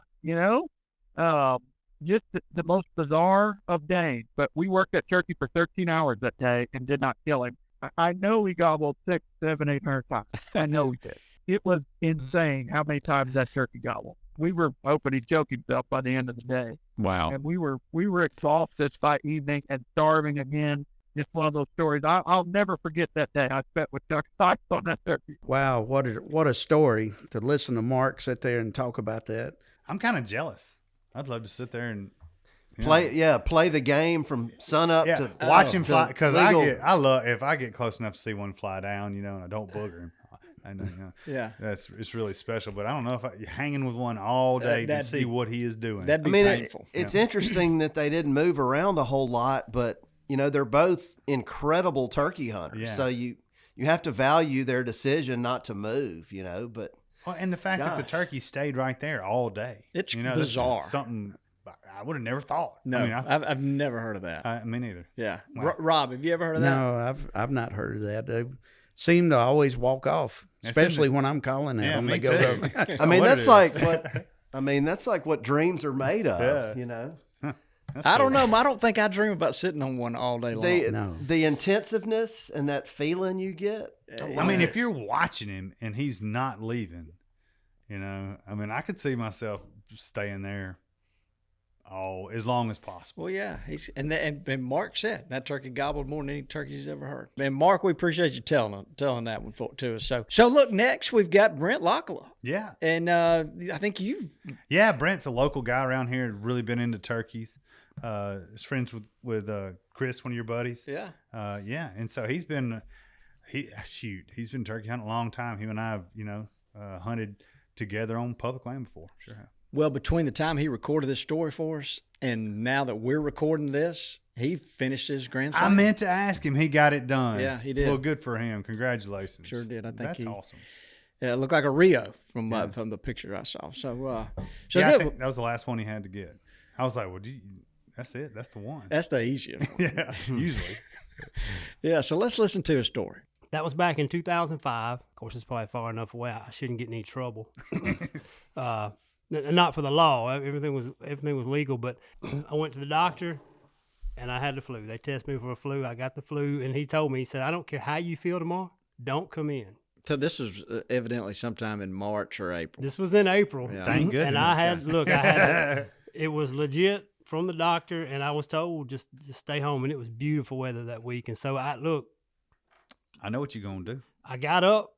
just the most bizarre of days. But we worked that turkey for 13 hours that day and did not kill him. I know he gobbled 6, 7, 800 times. I know he did. It was insane how many times that turkey gobbled. We were hoping he'd choke himself by the end of the day. wow. And we were exhausted by evening and starving again. Just one of those stories. I'll never forget that day I spent with Chuck Sykes on that turkey. Wow, what a story to listen to Mark sit there and talk about that. I'm kind of jealous. I'd love to sit there and play the game from sun up to watch him fly, because I love if I get close enough to see one fly down, and I don't booger him. I know, Yeah. it's really special. But I don't know if you're hanging with one all day to see what he is doing. That'd be painful. It's interesting that they didn't move around a whole lot, but they're both incredible turkey hunters. Yeah. So you have to value their decision not to move. But and the fact that the turkey stayed right there all day. It's bizarre. That's something I would have never thought. No, I mean, I've never heard of that. Me neither. Yeah. Wow. Rob, have you ever heard of that? No, I've not heard of that. They seem to always walk off, especially when I'm calling at them. me They go too. to, I mean, that's like what dreams are made of. I don't know. I don't think I dream about sitting on one all day long. The intensiveness and that feeling you get. I mean, if you're watching him and he's not leaving, I mean, I could see myself staying there as long as possible. Well, yeah. And Mark said that turkey gobbled more than any turkey he's ever heard. And Mark, we appreciate you telling that one to us. So look, next we've got Brent Lockala. Yeah. And I think Yeah, Brent's a local guy around here. Really been into turkeys. Is friends with Chris, one of your buddies. Yeah. Yeah. And so he's been turkey hunting a long time. Him and I have, hunted together on public land before. Sure have. Well, between the time he recorded this story for us and now that we're recording this, he finished his Grand Slam. I meant to ask him. He got it done. Yeah, he did. Well, good for him. Congratulations. Sure did. I think that's awesome. Yeah, it looked like a Rio from the picture I saw. So I think that was the last one he had to get. I was like, well, that's it. That's the one. That's the easiest one. Yeah, usually. Yeah, so let's listen to his story. That was back in 2005. Of course, it's probably far enough away. I shouldn't get in any trouble. Not for the law. Everything was legal, but I went to the doctor, and I had the flu. They tested me for a flu. I got the flu, and he told me, he said, I don't care how you feel tomorrow. Don't come in. So this was evidently sometime in March or April. This was in April. Yeah. Thank goodness. And I had it was legit from the doctor, and I was told just stay home, and it was beautiful weather that week. And so I know what you're gonna do. I got up,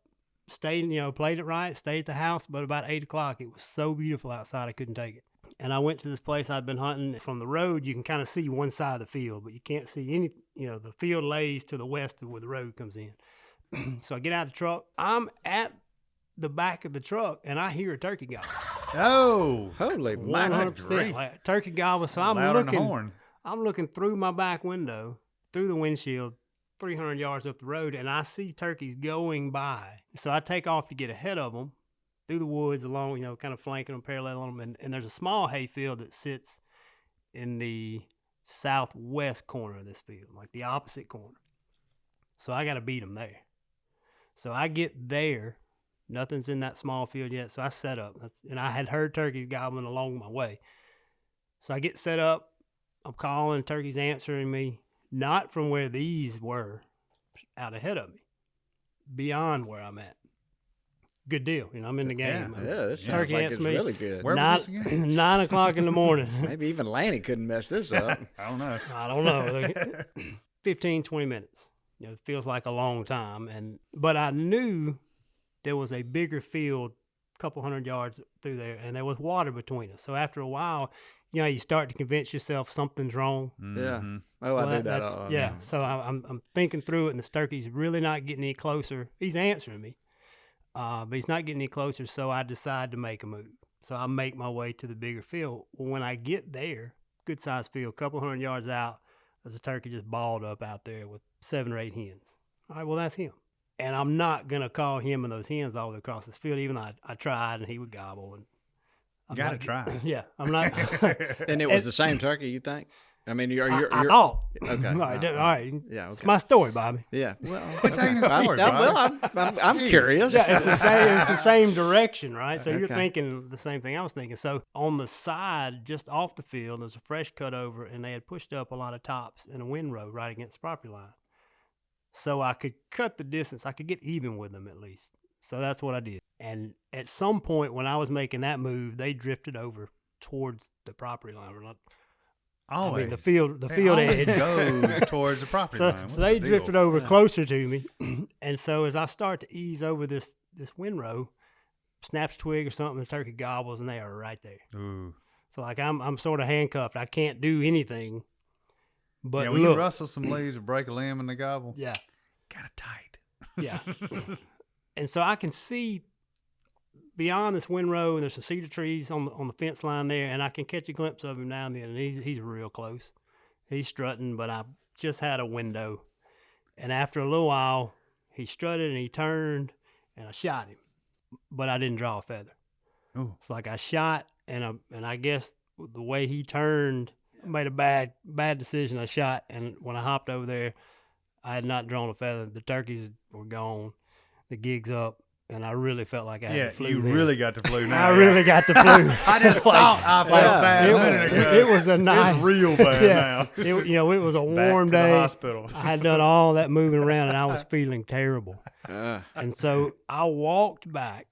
stayed, played it right, stayed at the house, but about 8 o'clock, it was so beautiful outside, I couldn't take it. And I went to this place I'd been hunting. From the road, you can kind of see one side of the field, but you can't see any, the field lays to the west of where the road comes in. So I get out of the truck. I'm at the back of the truck, and I hear a turkey gobble. Oh, holy 100%. Like turkey gobble. So I'm looking through my back window, through the windshield, 300 yards up the road, and I see turkeys going by. So I take off to get ahead of them through the woods along, kind of flanking them, parallel on them. And there's a small hayfield that sits in the southwest corner of this field, like the opposite corner. So I got to beat them there. So I get there. Nothing's in that small field yet. So I set up. And I had heard turkeys gobbling along my way. So I get set up. I'm calling. Turkeys answering me. Not from where these were, out ahead of me. Beyond where I'm at. Good deal. I'm in the game. Yeah, this sounds turkey like answers it's me. really good. Where was this again? 9 o'clock in the morning. Maybe even Lanny couldn't mess this up. I don't know. 15, 20 minutes. It feels like a long time. But I knew there was a bigger field a couple hundred yards through there, and there was water between us. So after a while, you start to convince yourself something's wrong. Yeah. Oh, I do that. Yeah. So I'm thinking through it, and the turkey's really not getting any closer. He's answering me, but he's not getting any closer. So I decide to make a move. So I make my way to the bigger field. Well, when I get there, good sized field, a couple hundred yards out, there's a turkey just balled up out there with 7 or 8 hens. All right, well, that's him. And I'm not going to call him and those hens all the way across this field, even though I tried and he would gobble. And You got to try. Yeah, I'm not. And it was the same turkey, you think? I mean, I thought. Okay. All right. Yeah. Okay. It's my story, Bobby. Yeah. Well, quit telling the story, I'm curious. Yeah, it's the same direction, right? So you're thinking the same thing I was thinking. So on the side, just off the field, there's a fresh cut over, and they had pushed up a lot of tops in a windrow right against the property line. So I could cut the distance. I could get even with them at least. So that's what I did. And at some point when I was making that move, they drifted over towards the property line. I mean, the field edge goes towards the property line. So they drifted over closer to me. And so as I start to ease over this windrow, snaps a twig or something, the turkey gobbles, and they are right there. Ooh. So like I'm sort of handcuffed. I can't do anything. But when you rustle some leaves or break a limb in the gobble, yeah, kind of tight. Yeah. And so I can see beyond this windrow, and there's some cedar trees on the fence line there, and I can catch a glimpse of him now and then, and he's real close. He's strutting, but I just had a window. And after a little while, he strutted and he turned, and I shot him, but I didn't draw a feather. Ooh. It's like I shot, and I guess the way he turned, I made a bad decision. I shot, and when I hopped over there, I had not drawn a feather. The turkeys were gone. The gig's up. And I really felt like I had the flu. You really got the flu now. I really got the flu. I just thought I felt bad a minute ago. It was a nice. It's real bad now. It was a warm Back to day. the hospital. I had done all that moving around, and I was feeling terrible. And so I walked back,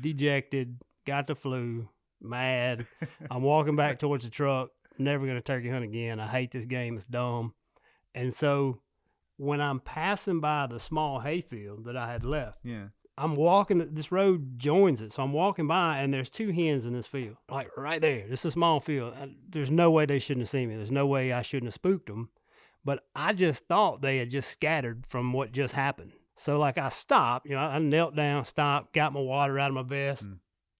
dejected, got the flu, mad. I'm walking back towards the truck. Never going to turkey hunt again. I hate this game. It's dumb. And so when I'm passing by the small hayfield that I had left, I'm walking, this road joins it. So I'm walking by, and there's 2 hens in this field, like right there. This is a small field. There's no way they shouldn't have seen me. There's no way I shouldn't have spooked them. But I just thought they had just scattered from what just happened. So like I stopped, I knelt down, stopped, got my water out of my vest,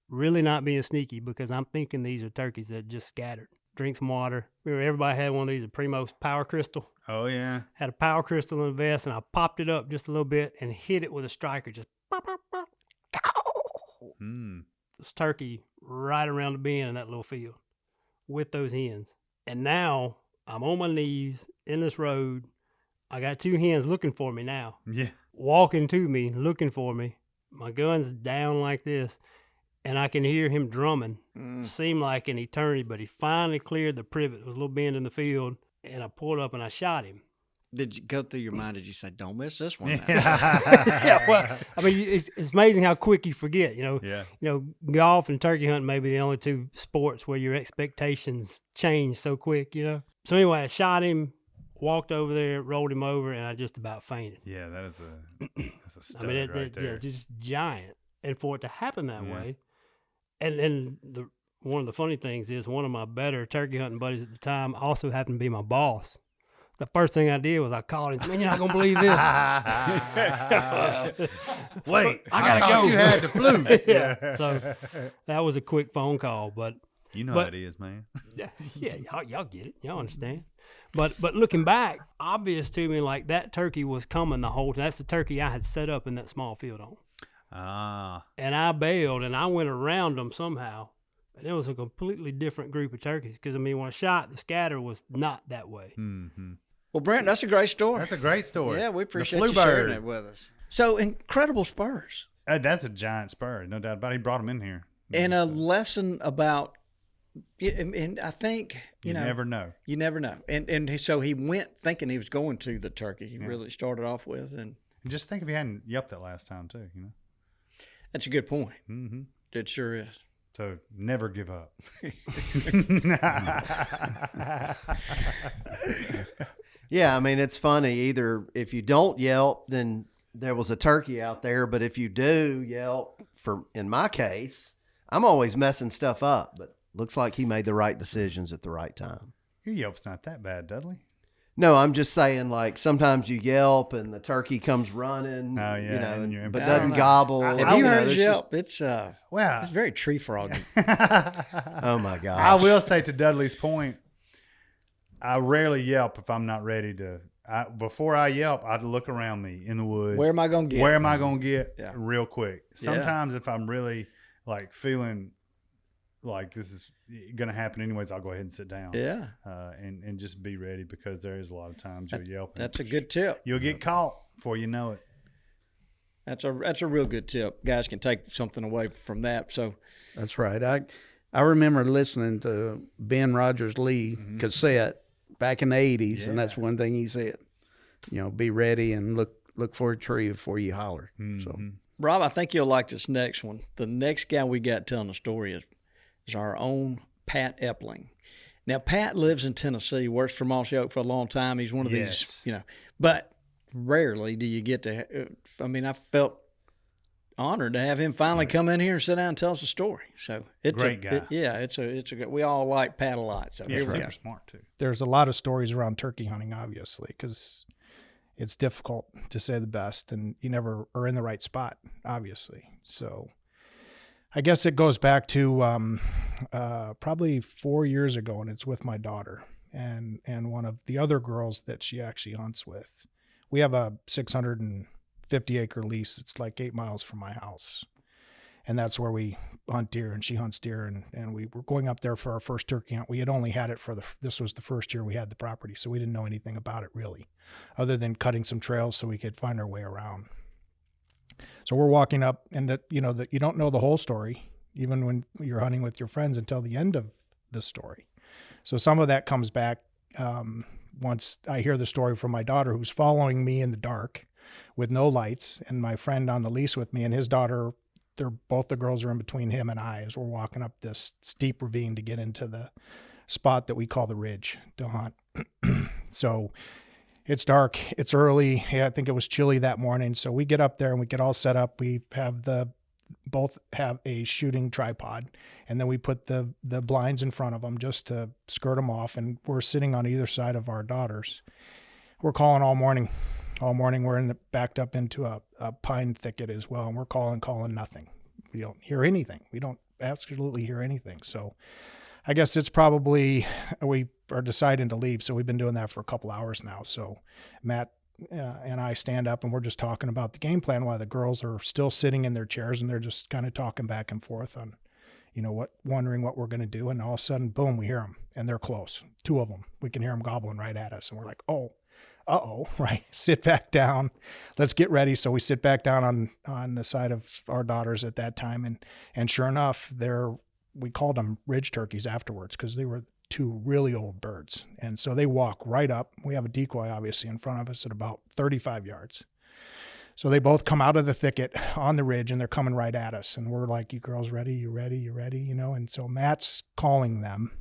really not being sneaky because I'm thinking these are turkeys that just scattered. Drink some water. Remember, everybody had one of these, a Primos Power Crystal. Oh, yeah. Had a Power Crystal in the vest, and I popped it up just a little bit and hit it with a striker. Just pop, pop, pop. This turkey right around the bend in that little field with those hens. And now I'm on my knees in this road. I got 2 hens looking for me now. Yeah. Walking to me, looking for me. My gun's down like this. And I can hear him drumming. Seemed like an eternity, but he finally cleared the privet. There was a little bend in the field, and I pulled up and I shot him. Did you go through your mind? Did you say, "Don't miss this one"? Yeah, well, I mean, it's amazing how quick you forget. Yeah. Golf and turkey hunting may be the only two sports where your expectations change so quick. So anyway, I shot him, walked over there, rolled him over, and I just about fainted. Yeah, that's a stud I mean, right there. just giant, and for it to happen that way, and one of the funny things is one of my better turkey hunting buddies at the time also happened to be my boss. The first thing I did was I called him. Man, you're not gonna believe this. Wait, I gotta thought go. You had the flu. Yeah. So that was a quick phone call, but how it is, man. yeah, y'all get it. Y'all understand. But looking back, obvious to me, like that turkey was coming the whole time. That's the turkey I had set up in that small field on. And I bailed, and I went around them somehow. And it was a completely different group of turkeys. Because, I mean, when I shot, the scatter was not that way. Mm-hmm. Well, Brent, that's a great story. That's a great story. Yeah, we appreciate The you Flue sharing Bird. it with us. So, incredible spurs. That's a giant spur, no doubt about it. He brought him in here. And a lesson about, and I think, you never know. You never know. And so he went thinking he was going to the turkey. He really started off with. And just think if he hadn't yelped that last time, too, That's a good point. Mm-hmm. It sure is. So never give up. Yeah, I mean, it's funny. Either if you don't yelp, then there was a turkey out there. But if you do yelp, in my case, I'm always messing stuff up. But looks like he made the right decisions at the right time. Your yelp's not that bad, Dudley. No, I'm just saying, like, sometimes you yelp and the turkey comes running, but doesn't gobble. Have you heard his yelp? It's very tree froggy. Oh, my gosh. I will say, to Dudley's point, I rarely yelp if I'm not ready to. Before I yelp, I'd look around me in the woods. Where am I going to get? Where am I going to get Yeah. real quick? Sometimes if I'm really, like, feeling like this is going to happen anyways, I'll go ahead and sit down. Yeah. And just be ready, because there is a lot of times you'll yelp. That's a good tip. You'll get caught before you know it. That's a real good tip. Guys can take something away from that. So that's right. I remember listening to Ben Rogers-Lee cassette back in the 80s, and that's one thing he said. Be ready and look for a tree before you holler. So, Rob, I think you'll like this next one. The next guy we got telling the story is our own Pat Epling. Now, Pat lives in Tennessee, works for Mossy Oak for a long time. He's one of these, but rarely do you get to, I felt honored to have him finally come in here and sit down and tell us a story. So it's great guy. It's a good, we all like Pat a lot. So here we super go. smart too. There's a lot of stories around turkey hunting, obviously, because it's difficult, to say the best, and you never are in the right spot, obviously. So I guess it goes back to probably 4 years ago, and it's with my daughter and one of the other girls that she actually hunts with. We have a 650-acre lease. It's like 8 miles from my house, and that's where we hunt deer, and she hunts deer, and we were going up there for our first turkey hunt. We had only had it this was the first year we had the property, so we didn't know anything about it really, other than cutting some trails so we could find our way around. So we're walking up, and that you don't know the whole story, even when you're hunting with your friends, until the end of the story. So some of that comes back once I hear the story from my daughter, who's following me in the dark with no lights, and my friend on the lease with me and his daughter. Both the girls are in between him and I as we're walking up this steep ravine to get into the spot that we call the Ridge to hunt. So it's dark, it's early. I think it was chilly that morning. So we get up there and we get all set up. We have both have a shooting tripod, and then we put the blinds in front of them just to skirt them off. And we're sitting on either side of our daughters. We're calling all morning. All morning we're backed up into a pine thicket as well, and we're calling nothing. We don't hear anything. We don't absolutely hear anything. So I guess it's probably we are deciding to leave. So we've been doing that for a couple hours now. So Matt and I stand up, and we're just talking about the game plan while the girls are still sitting in their chairs, and they're just kind of talking back and forth on, wondering what we're going to do. And all of a sudden, boom, we hear them, and they're close. 2 of them. We can hear them gobbling right at us, and we're like, oh. Right. Sit back down. Let's get ready. So we sit back down on the side of our daughters at that time. And sure enough, we called them ridge turkeys afterwards, because they were two really old birds. And so they walk right up. We have a decoy, obviously, in front of us at about 35 yards. So they both come out of the thicket on the ridge, and they're coming right at us. And we're like, you girls ready? You ready? You ready? You know? And so Matt's calling them,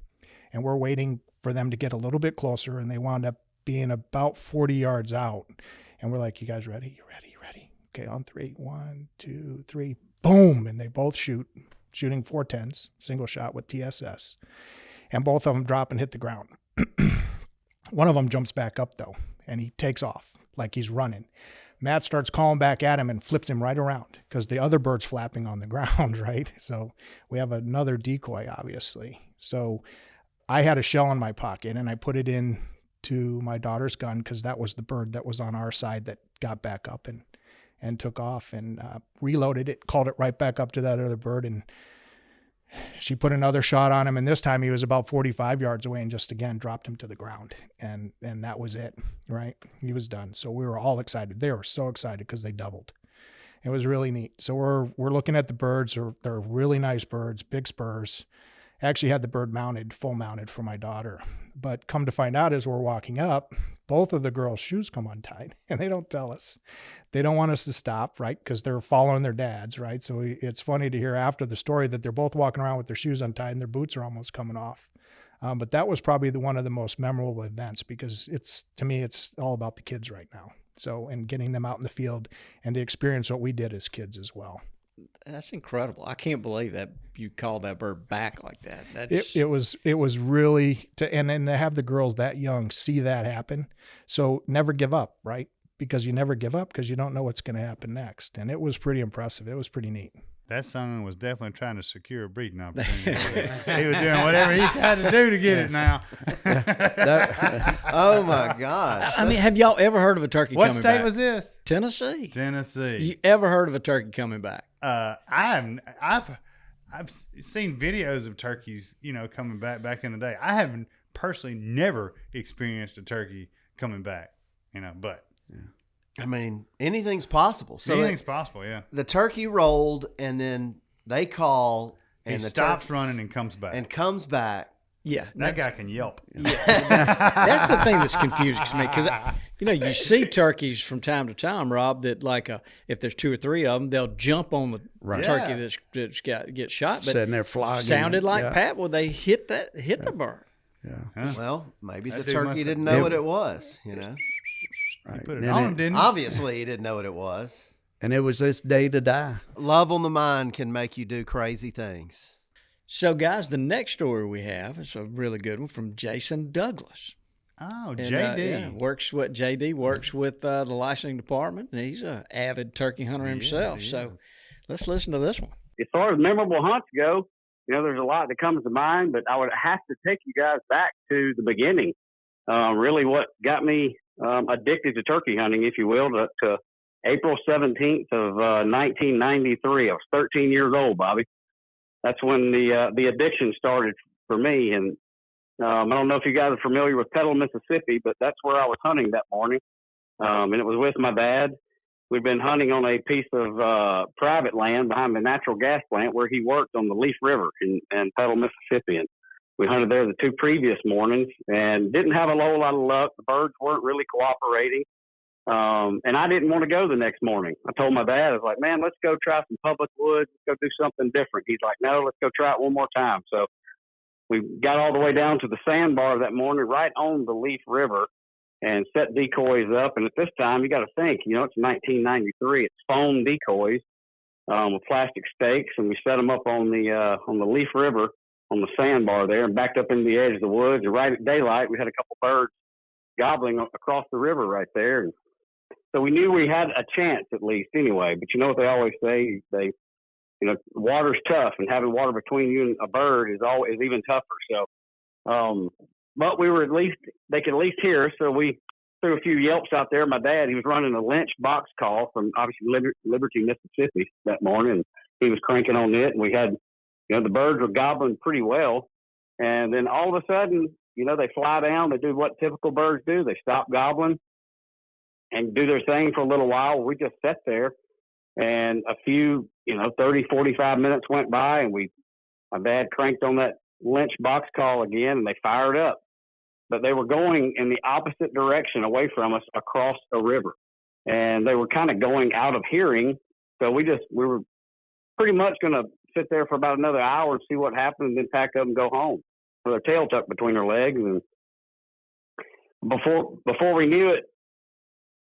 and we're waiting for them to get a little bit closer, and they wound up being about 40 yards out. And we're like, you guys ready? You ready? You ready? Okay, on three. 1, 2, 3. Boom. And they both shooting 410s, single shot with TSS. And both of them drop and hit the ground. One of them jumps back up, though, and he takes off like he's running. Matt starts calling back at him and flips him right around because the other bird's flapping on the ground, right? So we have another decoy, obviously. So I had a shell in my pocket, and I put it in to my daughter's gun because that was the bird that was on our side that got back up and took off, and reloaded it, called it right back up to that other bird, and she put another shot on him, and this time he was about 45 yards away and just again dropped him to the ground, and that was it, right? He was done. So we were all excited. They were so excited because they doubled. It was really neat. So we're looking at the birds. They're really nice birds, big spurs. I actually had the bird full mounted for my daughter. But come to find out, as we're walking up, both of the girls' shoes come untied, and they don't tell us. They don't want us to stop, right? Because they're following their dads, right? So it's funny to hear after the story that they're both walking around with their shoes untied and their boots are almost coming off. But that was probably one of the most memorable events because to me, it's all about the kids right now. So, and getting them out in the field and to experience what we did as kids as well. That's incredible. I can't believe that you called that bird back like that. It was really and to have the girls that young see that happen. So never give up, right? Because you never give up because you don't know what's going to happen next. And it was pretty impressive. It was pretty neat. That son was definitely trying to secure a breeding opportunity. He was doing whatever he had to do to get it now. Oh, my gosh. I mean, have y'all ever heard of a turkey coming back? What state was this? Tennessee. Tennessee. You ever heard of a turkey coming back? I've seen videos of turkeys, coming back in the day. I haven't personally never experienced a turkey coming back, but. Yeah. I mean, anything's possible. So anything's possible, yeah. The turkey rolled, and then they call, and he stops running and comes back. Yeah, that guy can yelp. Yeah, that's the thing that's confusing to me because you see turkeys from time to time, Rob. That if there's 2 or 3 of them, they'll jump on the turkey that's gets shot. But sitting there flogging. Sounded like Pat. Well, they hit the bird. Yeah. Huh? Well, maybe the turkey didn't know what it was. Right. Put it on, didn't he? Obviously, he didn't know what it was. And it was this day to die. Love on the mind can make you do crazy things. So, guys, the next story we have is a really good one from Jason Douglas. Oh, And, JD. JD works with the licensing department, and he's an avid turkey hunter himself. Yeah. So let's listen to this one. As far as memorable hunts go, there's a lot that comes to mind, but I would have to take you guys back to the beginning. Really what got me addicted to turkey hunting, if you will, to April 17th of 1993. I was 13 years old, Bobby. That's when the addiction started for me. And I don't know if you guys are familiar with Petal, Mississippi, but that's where I was hunting that morning. And it was with my dad. We'd been hunting on a piece of private land behind the natural gas plant where he worked on the Leaf River in Petal, Mississippi. And we hunted there the 2 previous mornings and didn't have a whole lot of luck. The birds weren't really cooperating. And I didn't want to go the next morning. I told my dad, I was like, man, let's go try some public woods. Let's go do something different. He's like, no, let's go try it one more time. So we got all the way down to the sandbar that morning, right on the Leaf River, and set decoys up. And at this time, you got to think, it's 1993. It's foam decoys with plastic stakes, and we set them up on the Leaf River on the sandbar there and backed up into the edge of the woods. And right at daylight, we had a couple birds gobbling across the river right there. And so we knew we had a chance at least anyway. But you know what they always say? Water's tough, and having water between you and a bird is even tougher. So, but we were they could at least hear us. So we threw a few yelps out there. My dad, he was running a Lynch box call from obviously Liberty, Mississippi that morning. And he was cranking on it, and we had, the birds were gobbling pretty well. And then all of a sudden, they fly down. They do what typical birds do. They stop gobbling and do their thing for a little while. We just sat there, and a few, 30, 45 minutes went by, and my dad cranked on that lynch box call again, and they fired up. But they were going in the opposite direction away from us across a river. And they were kind of going out of hearing. So we were pretty much going to sit there for about another hour and see what happened and then pack up and go home with their tail tucked between their legs. And before we knew it,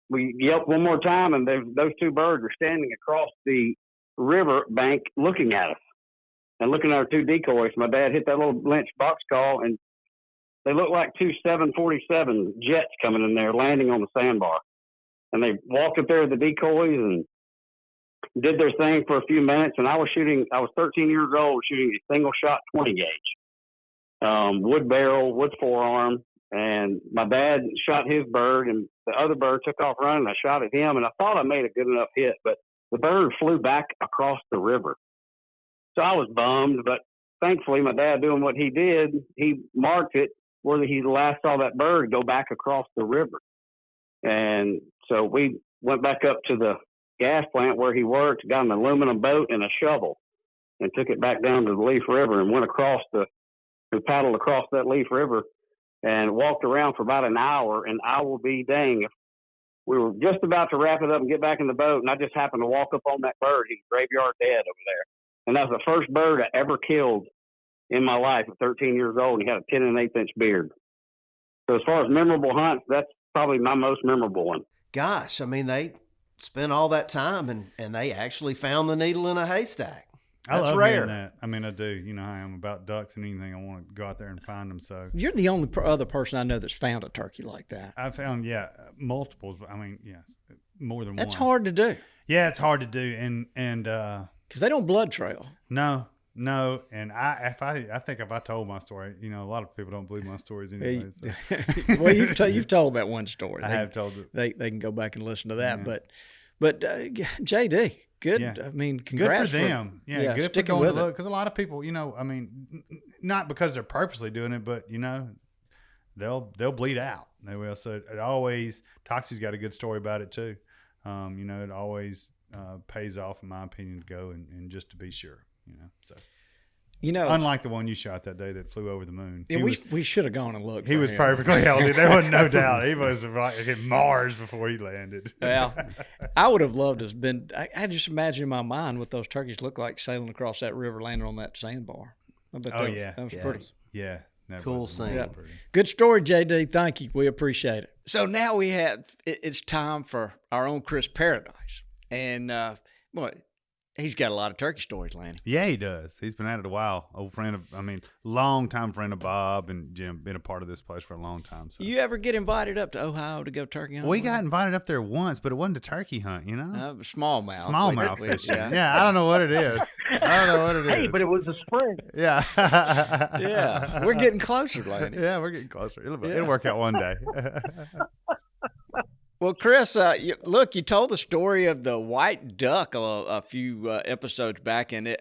we yelped one more time, and those two birds were standing across the river bank looking at us and looking at our two decoys. My dad hit that little lynch box call, and they looked like two 747 jets coming in there, landing on the sandbar. And they walked up there with the decoys and did their thing for a few minutes. And I was 13 years old, shooting a single shot 20 gauge, wood barrel, wood forearm. And my dad shot his bird, and the other bird took off running. I shot at him, and I thought I made a good enough hit, but the bird flew back across the river. So I was bummed, but thankfully my dad, doing what he did, he marked it where he last saw that bird go back across the river. And so we went back up to the gas plant where he worked, got an aluminum boat and a shovel, and took it back down to the Leaf River and we paddled across that Leaf River and walked around for about an hour. And I will be dang if we were just about to wrap it up and get back in the boat, and I just happened to walk up on that bird. He's graveyard dead over there. And that was the first bird I ever killed in my life at 13 years old. And he had a 10 1/8 inch beard. So as far as memorable hunts, that's probably my most memorable one. Gosh, I mean, they spent all that time and they actually found the needle in a haystack. That's I love rare. hearing that. I mean, I do. You know how I am about ducks and anything. I want to go out there and find them. So You're the only other person I know that's found a turkey like that. I found, multiples. I mean, yes, more than That's one. hard to do. Yeah, it's hard to do. And because they don't blood trail. No. And I think if I told my story, a lot of people don't believe my stories anyway. So. Well, you've told that one story. I have told it. They can go back and listen to that. Yeah. But JD, good. Yeah. I mean, congrats good for them. Good for going to look, because a lot of people, I mean, not because they're purposely doing it, but they'll bleed out. They will. So it always, Toxie's got a good story about it too. It always pays off, in my opinion, to go and just to be sure. So unlike the one you shot that day that flew over the moon. Yeah, we should have gone and looked. He was perfectly healthy. There was no doubt. He was like in Mars before he landed. Well, I would have loved to have been. I just imagine in my mind what those turkeys look like sailing across that river, landing on that sandbar. That was pretty. Yeah. Cool scene. Yeah. Good story, JD. Thank you. We appreciate it. So now it's time for our own Chris Paradise. And, he's got a lot of turkey stories, Lanny. Yeah, he does. He's been at it a while. Long-time friend of Bob and Jim, been a part of this place for a long time. So. You ever get invited up to Ohio to go turkey hunting? We got invited up there once, but it wasn't a turkey hunt, Smallmouth. Smallmouth fishing. Yeah, I don't know what it is. Hey, but it was a spring. Yeah. Yeah, we're getting closer, Lanny. Yeah, we're getting closer. It'll work out one day. Well, Chris, you told the story of the white duck a few episodes back, and it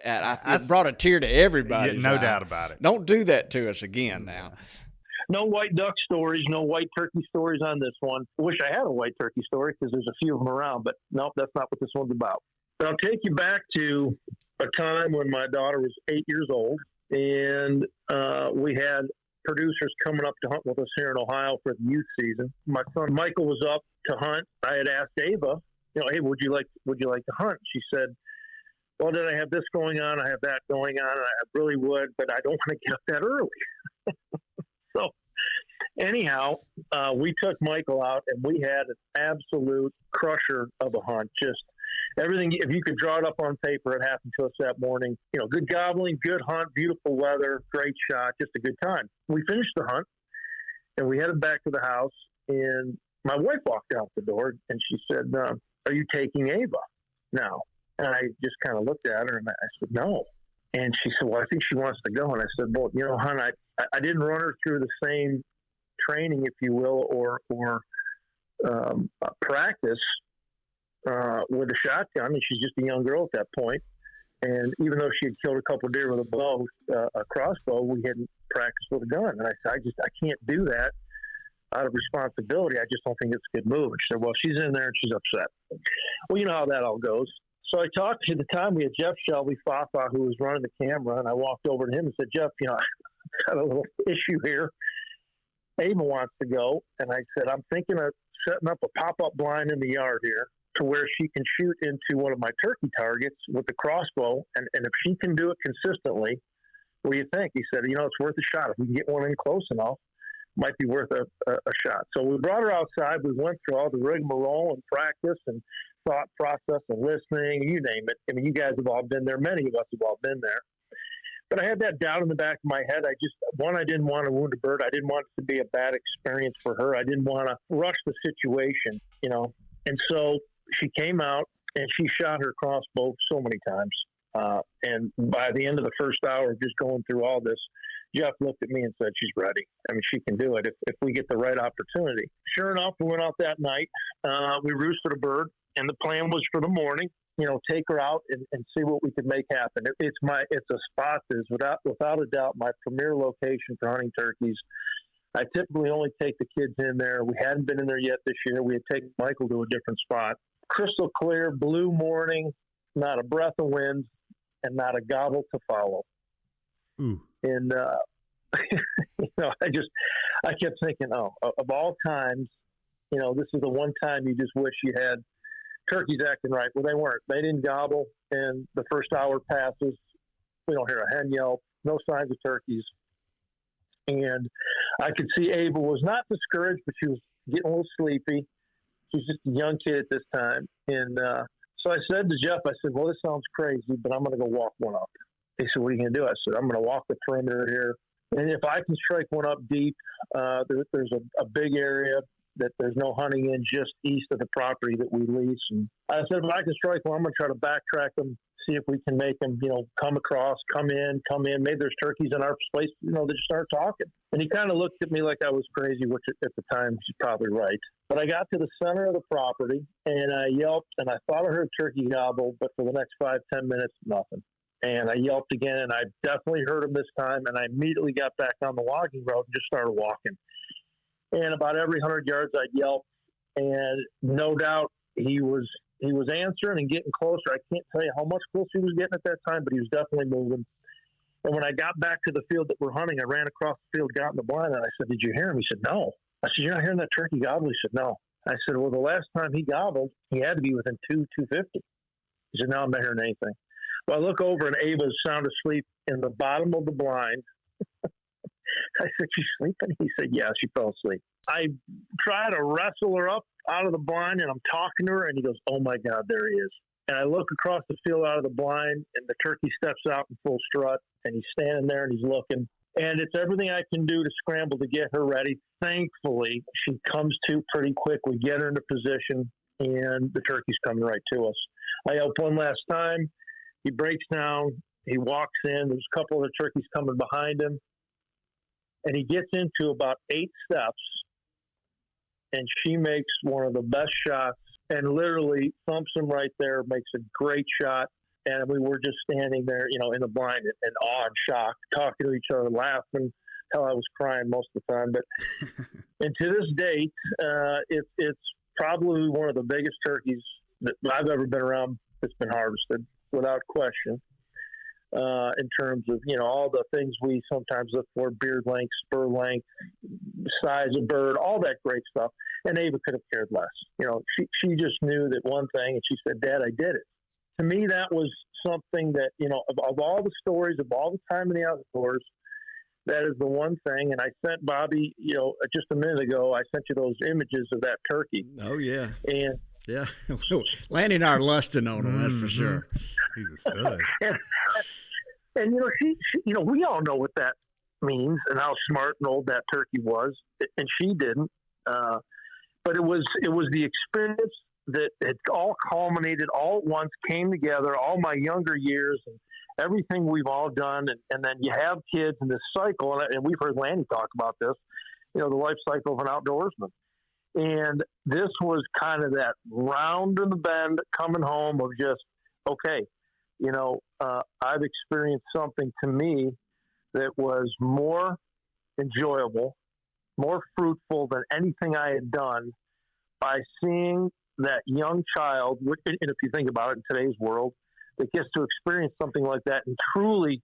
brought a tear to everybody. No doubt about it. Don't do that to us again now. No white duck stories, no white turkey stories on this one. Wish I had a white turkey story because there's a few of them around, but nope, that's not what this one's about. But I'll take you back to a time when my daughter was 8 years old, and we had producers coming up to hunt with us here in Ohio for the youth season. My son Michael was up to hunt. I had asked Ava, hey, would you like to hunt? She said, well, then I have this going on, I have that going on, and I really would, but I don't want to get up that early. So anyhow, we took Michael out, and we had an absolute crusher of a hunt. Just everything, if you could draw it up on paper, it happened to us that morning. Good gobbling, good hunt, beautiful weather, great shot, just a good time. We finished the hunt, and we headed back to the house, and my wife walked out the door, and she said, are you taking Ava now? And I just kind of looked at her, and I said, no. And she said, well, I think she wants to go. And I said, well, hon, I didn't run her through the same training, if you will, or practice with a shotgun. I mean, she's just a young girl at that point. And even though she had killed a couple of deer with a bow, a crossbow, we hadn't practiced with a gun. And I said, I can't do that out of responsibility. I just don't think it's a good move. And she said, well, she's in there and she's upset. Well, you know how that all goes. So I talked to the time we had Jeff Shelby, Fafa, who was running the camera, and I walked over to him and said, Jeff, got a little issue here. Ava wants to go, and I said, I'm thinking of setting up a pop-up blind in the yard here to where she can shoot into one of my turkey targets with the crossbow, and if she can do it consistently, what do you think? He said, it's worth a shot. If we can get one in close enough, might be worth a shot. So we brought her outside. We went through all the rigmarole and practice and thought process and listening, you name it. I mean, you guys have all been there. Many of us have all been there. But I had that doubt in the back of my head. I didn't want to wound a bird. I didn't want it to be a bad experience for her. I didn't want to rush the situation, And so she came out and she shot her crossbow so many times. And by the end of the first hour of just going through all this, Jeff looked at me and said, she's ready. I mean, she can do it if we get the right opportunity. Sure enough, we went out that night. We roosted a bird, and the plan was for the morning, take her out and see what we could make happen. It's a spot that is without a doubt my premier location for hunting turkeys. I typically only take the kids in there. We hadn't been in there yet this year. We had taken Michael to a different spot. Crystal clear, blue morning, not a breath of wind, and not a gobble to follow. Ooh. And, I kept thinking, of all times, this is the one time you just wish you had turkeys acting right. Well, they weren't. They didn't gobble, and the first hour passes. We don't hear a hen yelp, no signs of turkeys. And I could see Ava was not discouraged, but she was getting a little sleepy. She's just a young kid at this time. And so I said to Jeff, well, this sounds crazy, but I'm going to go walk one up. He said, what are you going to do? I said, I'm going to walk the perimeter here. And if I can strike one up deep, there's a big area that there's no hunting in just east of the property that we lease. And I said, if I can strike one, I'm going to try to backtrack them, see if we can make them, come across, come in. Maybe there's turkeys in our place, they just start talking. And he kind of looked at me like I was crazy, which at the time he's probably right. But I got to the center of the property and I yelped, and I thought I heard turkey gobble, but for the next 5-10 minutes, nothing. And I yelped again, and I definitely heard him this time, and I immediately got back on the logging road and just started walking. And about every 100 yards, I'd yelp, and no doubt he was answering and getting closer. I can't tell you how much closer he was getting at that time, but he was definitely moving. And when I got back to the field that we're hunting, I ran across the field, got in the blind, and I said, did you hear him? He said, no. I said, you're not hearing that turkey gobble? He said, no. I said, well, the last time he gobbled, he had to be within 250. He said, no, I'm not hearing anything. Well, I look over and Ava's sound asleep in the bottom of the blind. I said, she's sleeping? He said, yeah, she fell asleep. I try to wrestle her up out of the blind, and I'm talking to her, and he goes, oh, my God, there he is. And I look across the field out of the blind, and the turkey steps out in full strut, and he's standing there, and he's looking. And it's everything I can do to scramble to get her ready. Thankfully, she comes to pretty quick. We get her into position, and the turkey's coming right to us. I yelp one last time. He breaks down. He walks in. There's a couple of the turkeys coming behind him. And he gets into about 8 steps, and she makes one of the best shots and literally thumps him right there, makes a great shot. And we were just standing there, in the blind in awe and shock, talking to each other, laughing. Hell, I was crying most of the time. But and to this date, it's probably one of the biggest turkeys that I've ever been around that's been harvested, without question. In terms of, all the things we sometimes look for, beard length, spur length, size of bird, all that great stuff. And Ava could have cared less. She just knew that one thing, and she said, Dad, I did it. To me, that was something that, of all the stories, of all the time in the outdoors, that is the one thing. And I sent Bobby, just a minute ago, I sent you those images of that turkey. Oh, yeah. And yeah, Lanny and I are lusting on him, that's for sure. He's a stud. And she, we all know what that means and how smart and old that turkey was, and she didn't. But it was the experience that had all culminated all at once, came together, all my younger years and everything we've all done. And then you have kids in this cycle, and we've heard Lanny talk about this, the life cycle of an outdoorsman. And this was kind of that round in the bend coming home of just, okay, I've experienced something to me that was more enjoyable, more fruitful than anything I had done by seeing that young child, and if you think about it in today's world, that gets to experience something like that and truly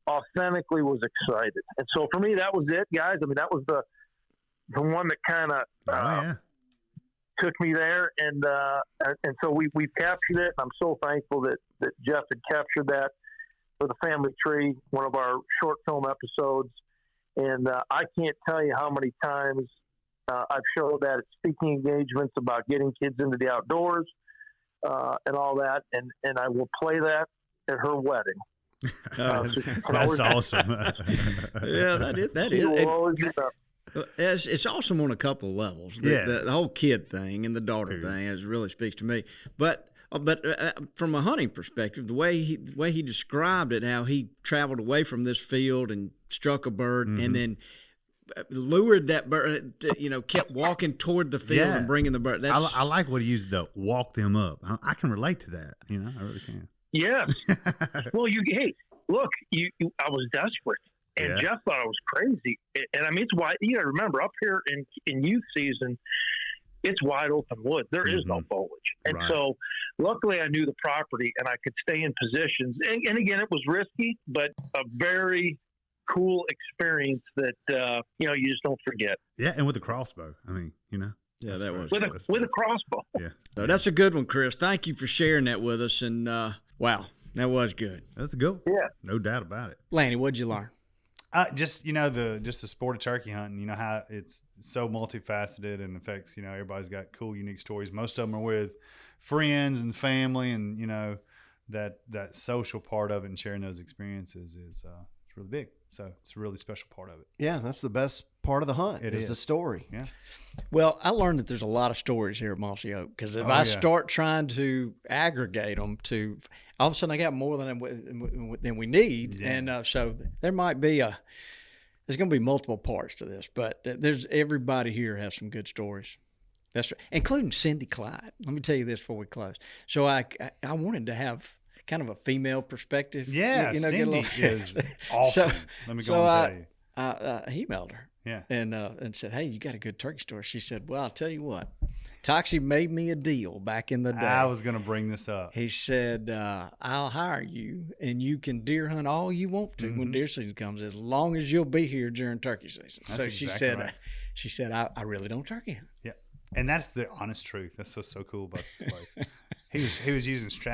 authentically was excited. And so for me, that was it, guys. I mean, that was the one that kind of took me there. And so we've captured it. I'm so thankful that Jeff had captured that for the Family Tree, one of our short film episodes. And I can't tell you how many times I've showed that at speaking engagements about getting kids into the outdoors and all that. And I will play that at her wedding. That's awesome. Yeah, that is. It's awesome on a couple of levels. The whole kid thing and the daughter thing, it really speaks to me. But from a hunting perspective, the way he described it, how he traveled away from this field and struck a bird, and then lured that bird, kept walking toward the field and bringing the bird. I like what he used, though. Walk them up. I can relate to that. I really can. Yeah. Well, hey, look, I was desperate, and Jeff thought I was crazy. And I mean, it's wide. You got to remember, up here in youth season, it's wide open woods. There is no foliage. And so luckily I knew the property and I could stay in positions. And again, it was risky, but a very cool experience that, you just don't forget. Yeah. And with the crossbow, I mean, Yeah, that was with a crossbow. Yeah. So that's a good one, Chris. Thank you for sharing that with us. And wow, that was good. That's good. Yeah. No doubt about it. Lanny, what'd you learn? Just the sport of turkey hunting, how it's so multifaceted and affects, everybody's got cool, unique stories. Most of them are with friends and family, and that social part of it and sharing those experiences is it's really big. So it's a really special part of it. Yeah, that's the best part of the hunt. It is the story. Yeah. Well, I learned that there's a lot of stories here at Mossy Oak, because if I start trying to aggregate them to, all of a sudden I got more than we need, and so there might be there's going to be multiple parts to this, but there's everybody here has some good stories. That's right, including Cindy Clyde. Let me tell you this before we close. So I wanted to have kind of a female perspective. Yeah, Cindy get a little, is awesome. Let me go and tell you. I emailed her. Yeah. And said, hey, you got a good turkey story. She said, well, I'll tell you what. Toxie made me a deal back in the day. I was going to bring this up. He said, I'll hire you, and you can deer hunt all you want to when deer season comes, as long as you'll be here during turkey season. That's so exactly she said, I really don't turkey hunt. Yeah. And that's the honest truth. That's so cool about this place. He was using some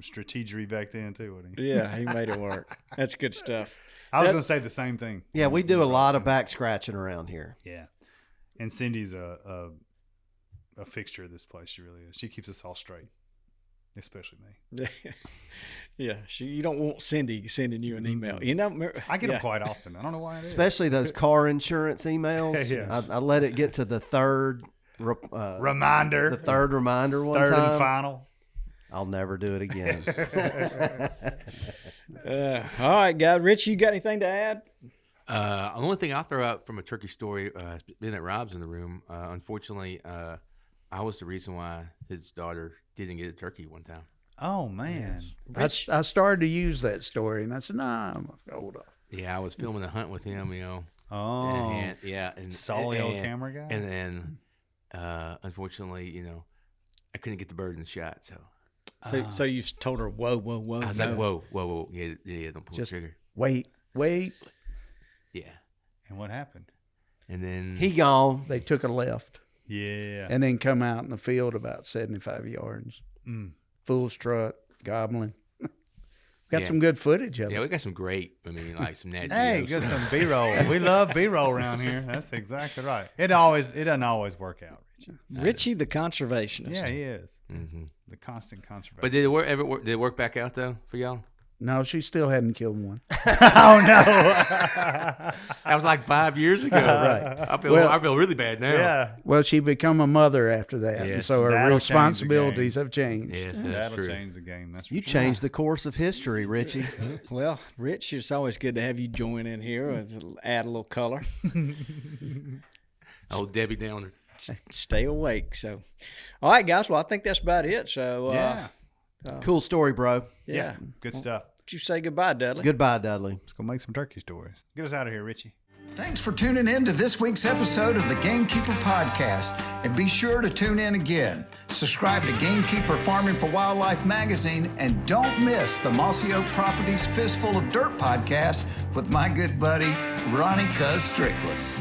strategery back then too, wasn't he? Yeah, he made it work. That's good stuff. I was going to say the same thing. Yeah, we do a lot of back scratching around here. Yeah, and Cindy's a fixture of this place. She really is. She keeps us all straight, especially me. Yeah, you don't want Cindy sending you an email. I get them quite often. I don't know why. Especially those car insurance emails. Yeah. I let it get to the third reminder. The third reminder one third time. And final. I'll never do it again. All right, guys. Rich, you got anything to add? The only thing I'll throw out from a turkey story, being that Rob's in the room, unfortunately, I was the reason why his daughter didn't get a turkey one time. Oh, man. Yes. I started to use that story, and I said, nah, I'm going to hold up. Yeah, I was filming a hunt with him, Oh. And solid old camera guy. And then, unfortunately, I couldn't get the bird in the shot, so. So you told her, whoa. I was like, whoa. Yeah, don't pull the trigger. Wait. Yeah. And what happened? And then he gone. They took a left. Yeah. And then come out in the field about 75 yards. Full strut, gobbling. Got some good footage of it. Yeah, we got some great, some Nat Hey, Geos. got some B-roll. We love B-roll around here. That's exactly right. It doesn't always work out, Richie. Richie the conservationist. Yeah, he is. Mm-hmm. The constant conservation. But did it work back out, though, for y'all? No, she still hadn't killed one. Oh, no. That was like 5 years ago. Right. I feel really bad now. Yeah. Well, she become a mother after that. Yes. So her That'll responsibilities have changed. Yes, That'll true. change the game. That's You changed the course of history, Richie. Well, Rich, it's always good to have you join in here. Add a little color. Oh, Debbie Downer. Stay awake. So, all right, guys. Well, I think that's about it. So, Yeah. Cool story, bro. Good stuff. Would you say goodbye, Dudley? Goodbye, Dudley. Let's go make some turkey stories. Get us out of here, Richie. Thanks for tuning in to this week's episode of the Gamekeeper podcast, and be sure to tune in again. Subscribe to Gamekeeper Farming for Wildlife magazine, and don't miss the Mossy Oak Properties Fistful of Dirt podcast with my good buddy, Ronnie Cuz Strickland.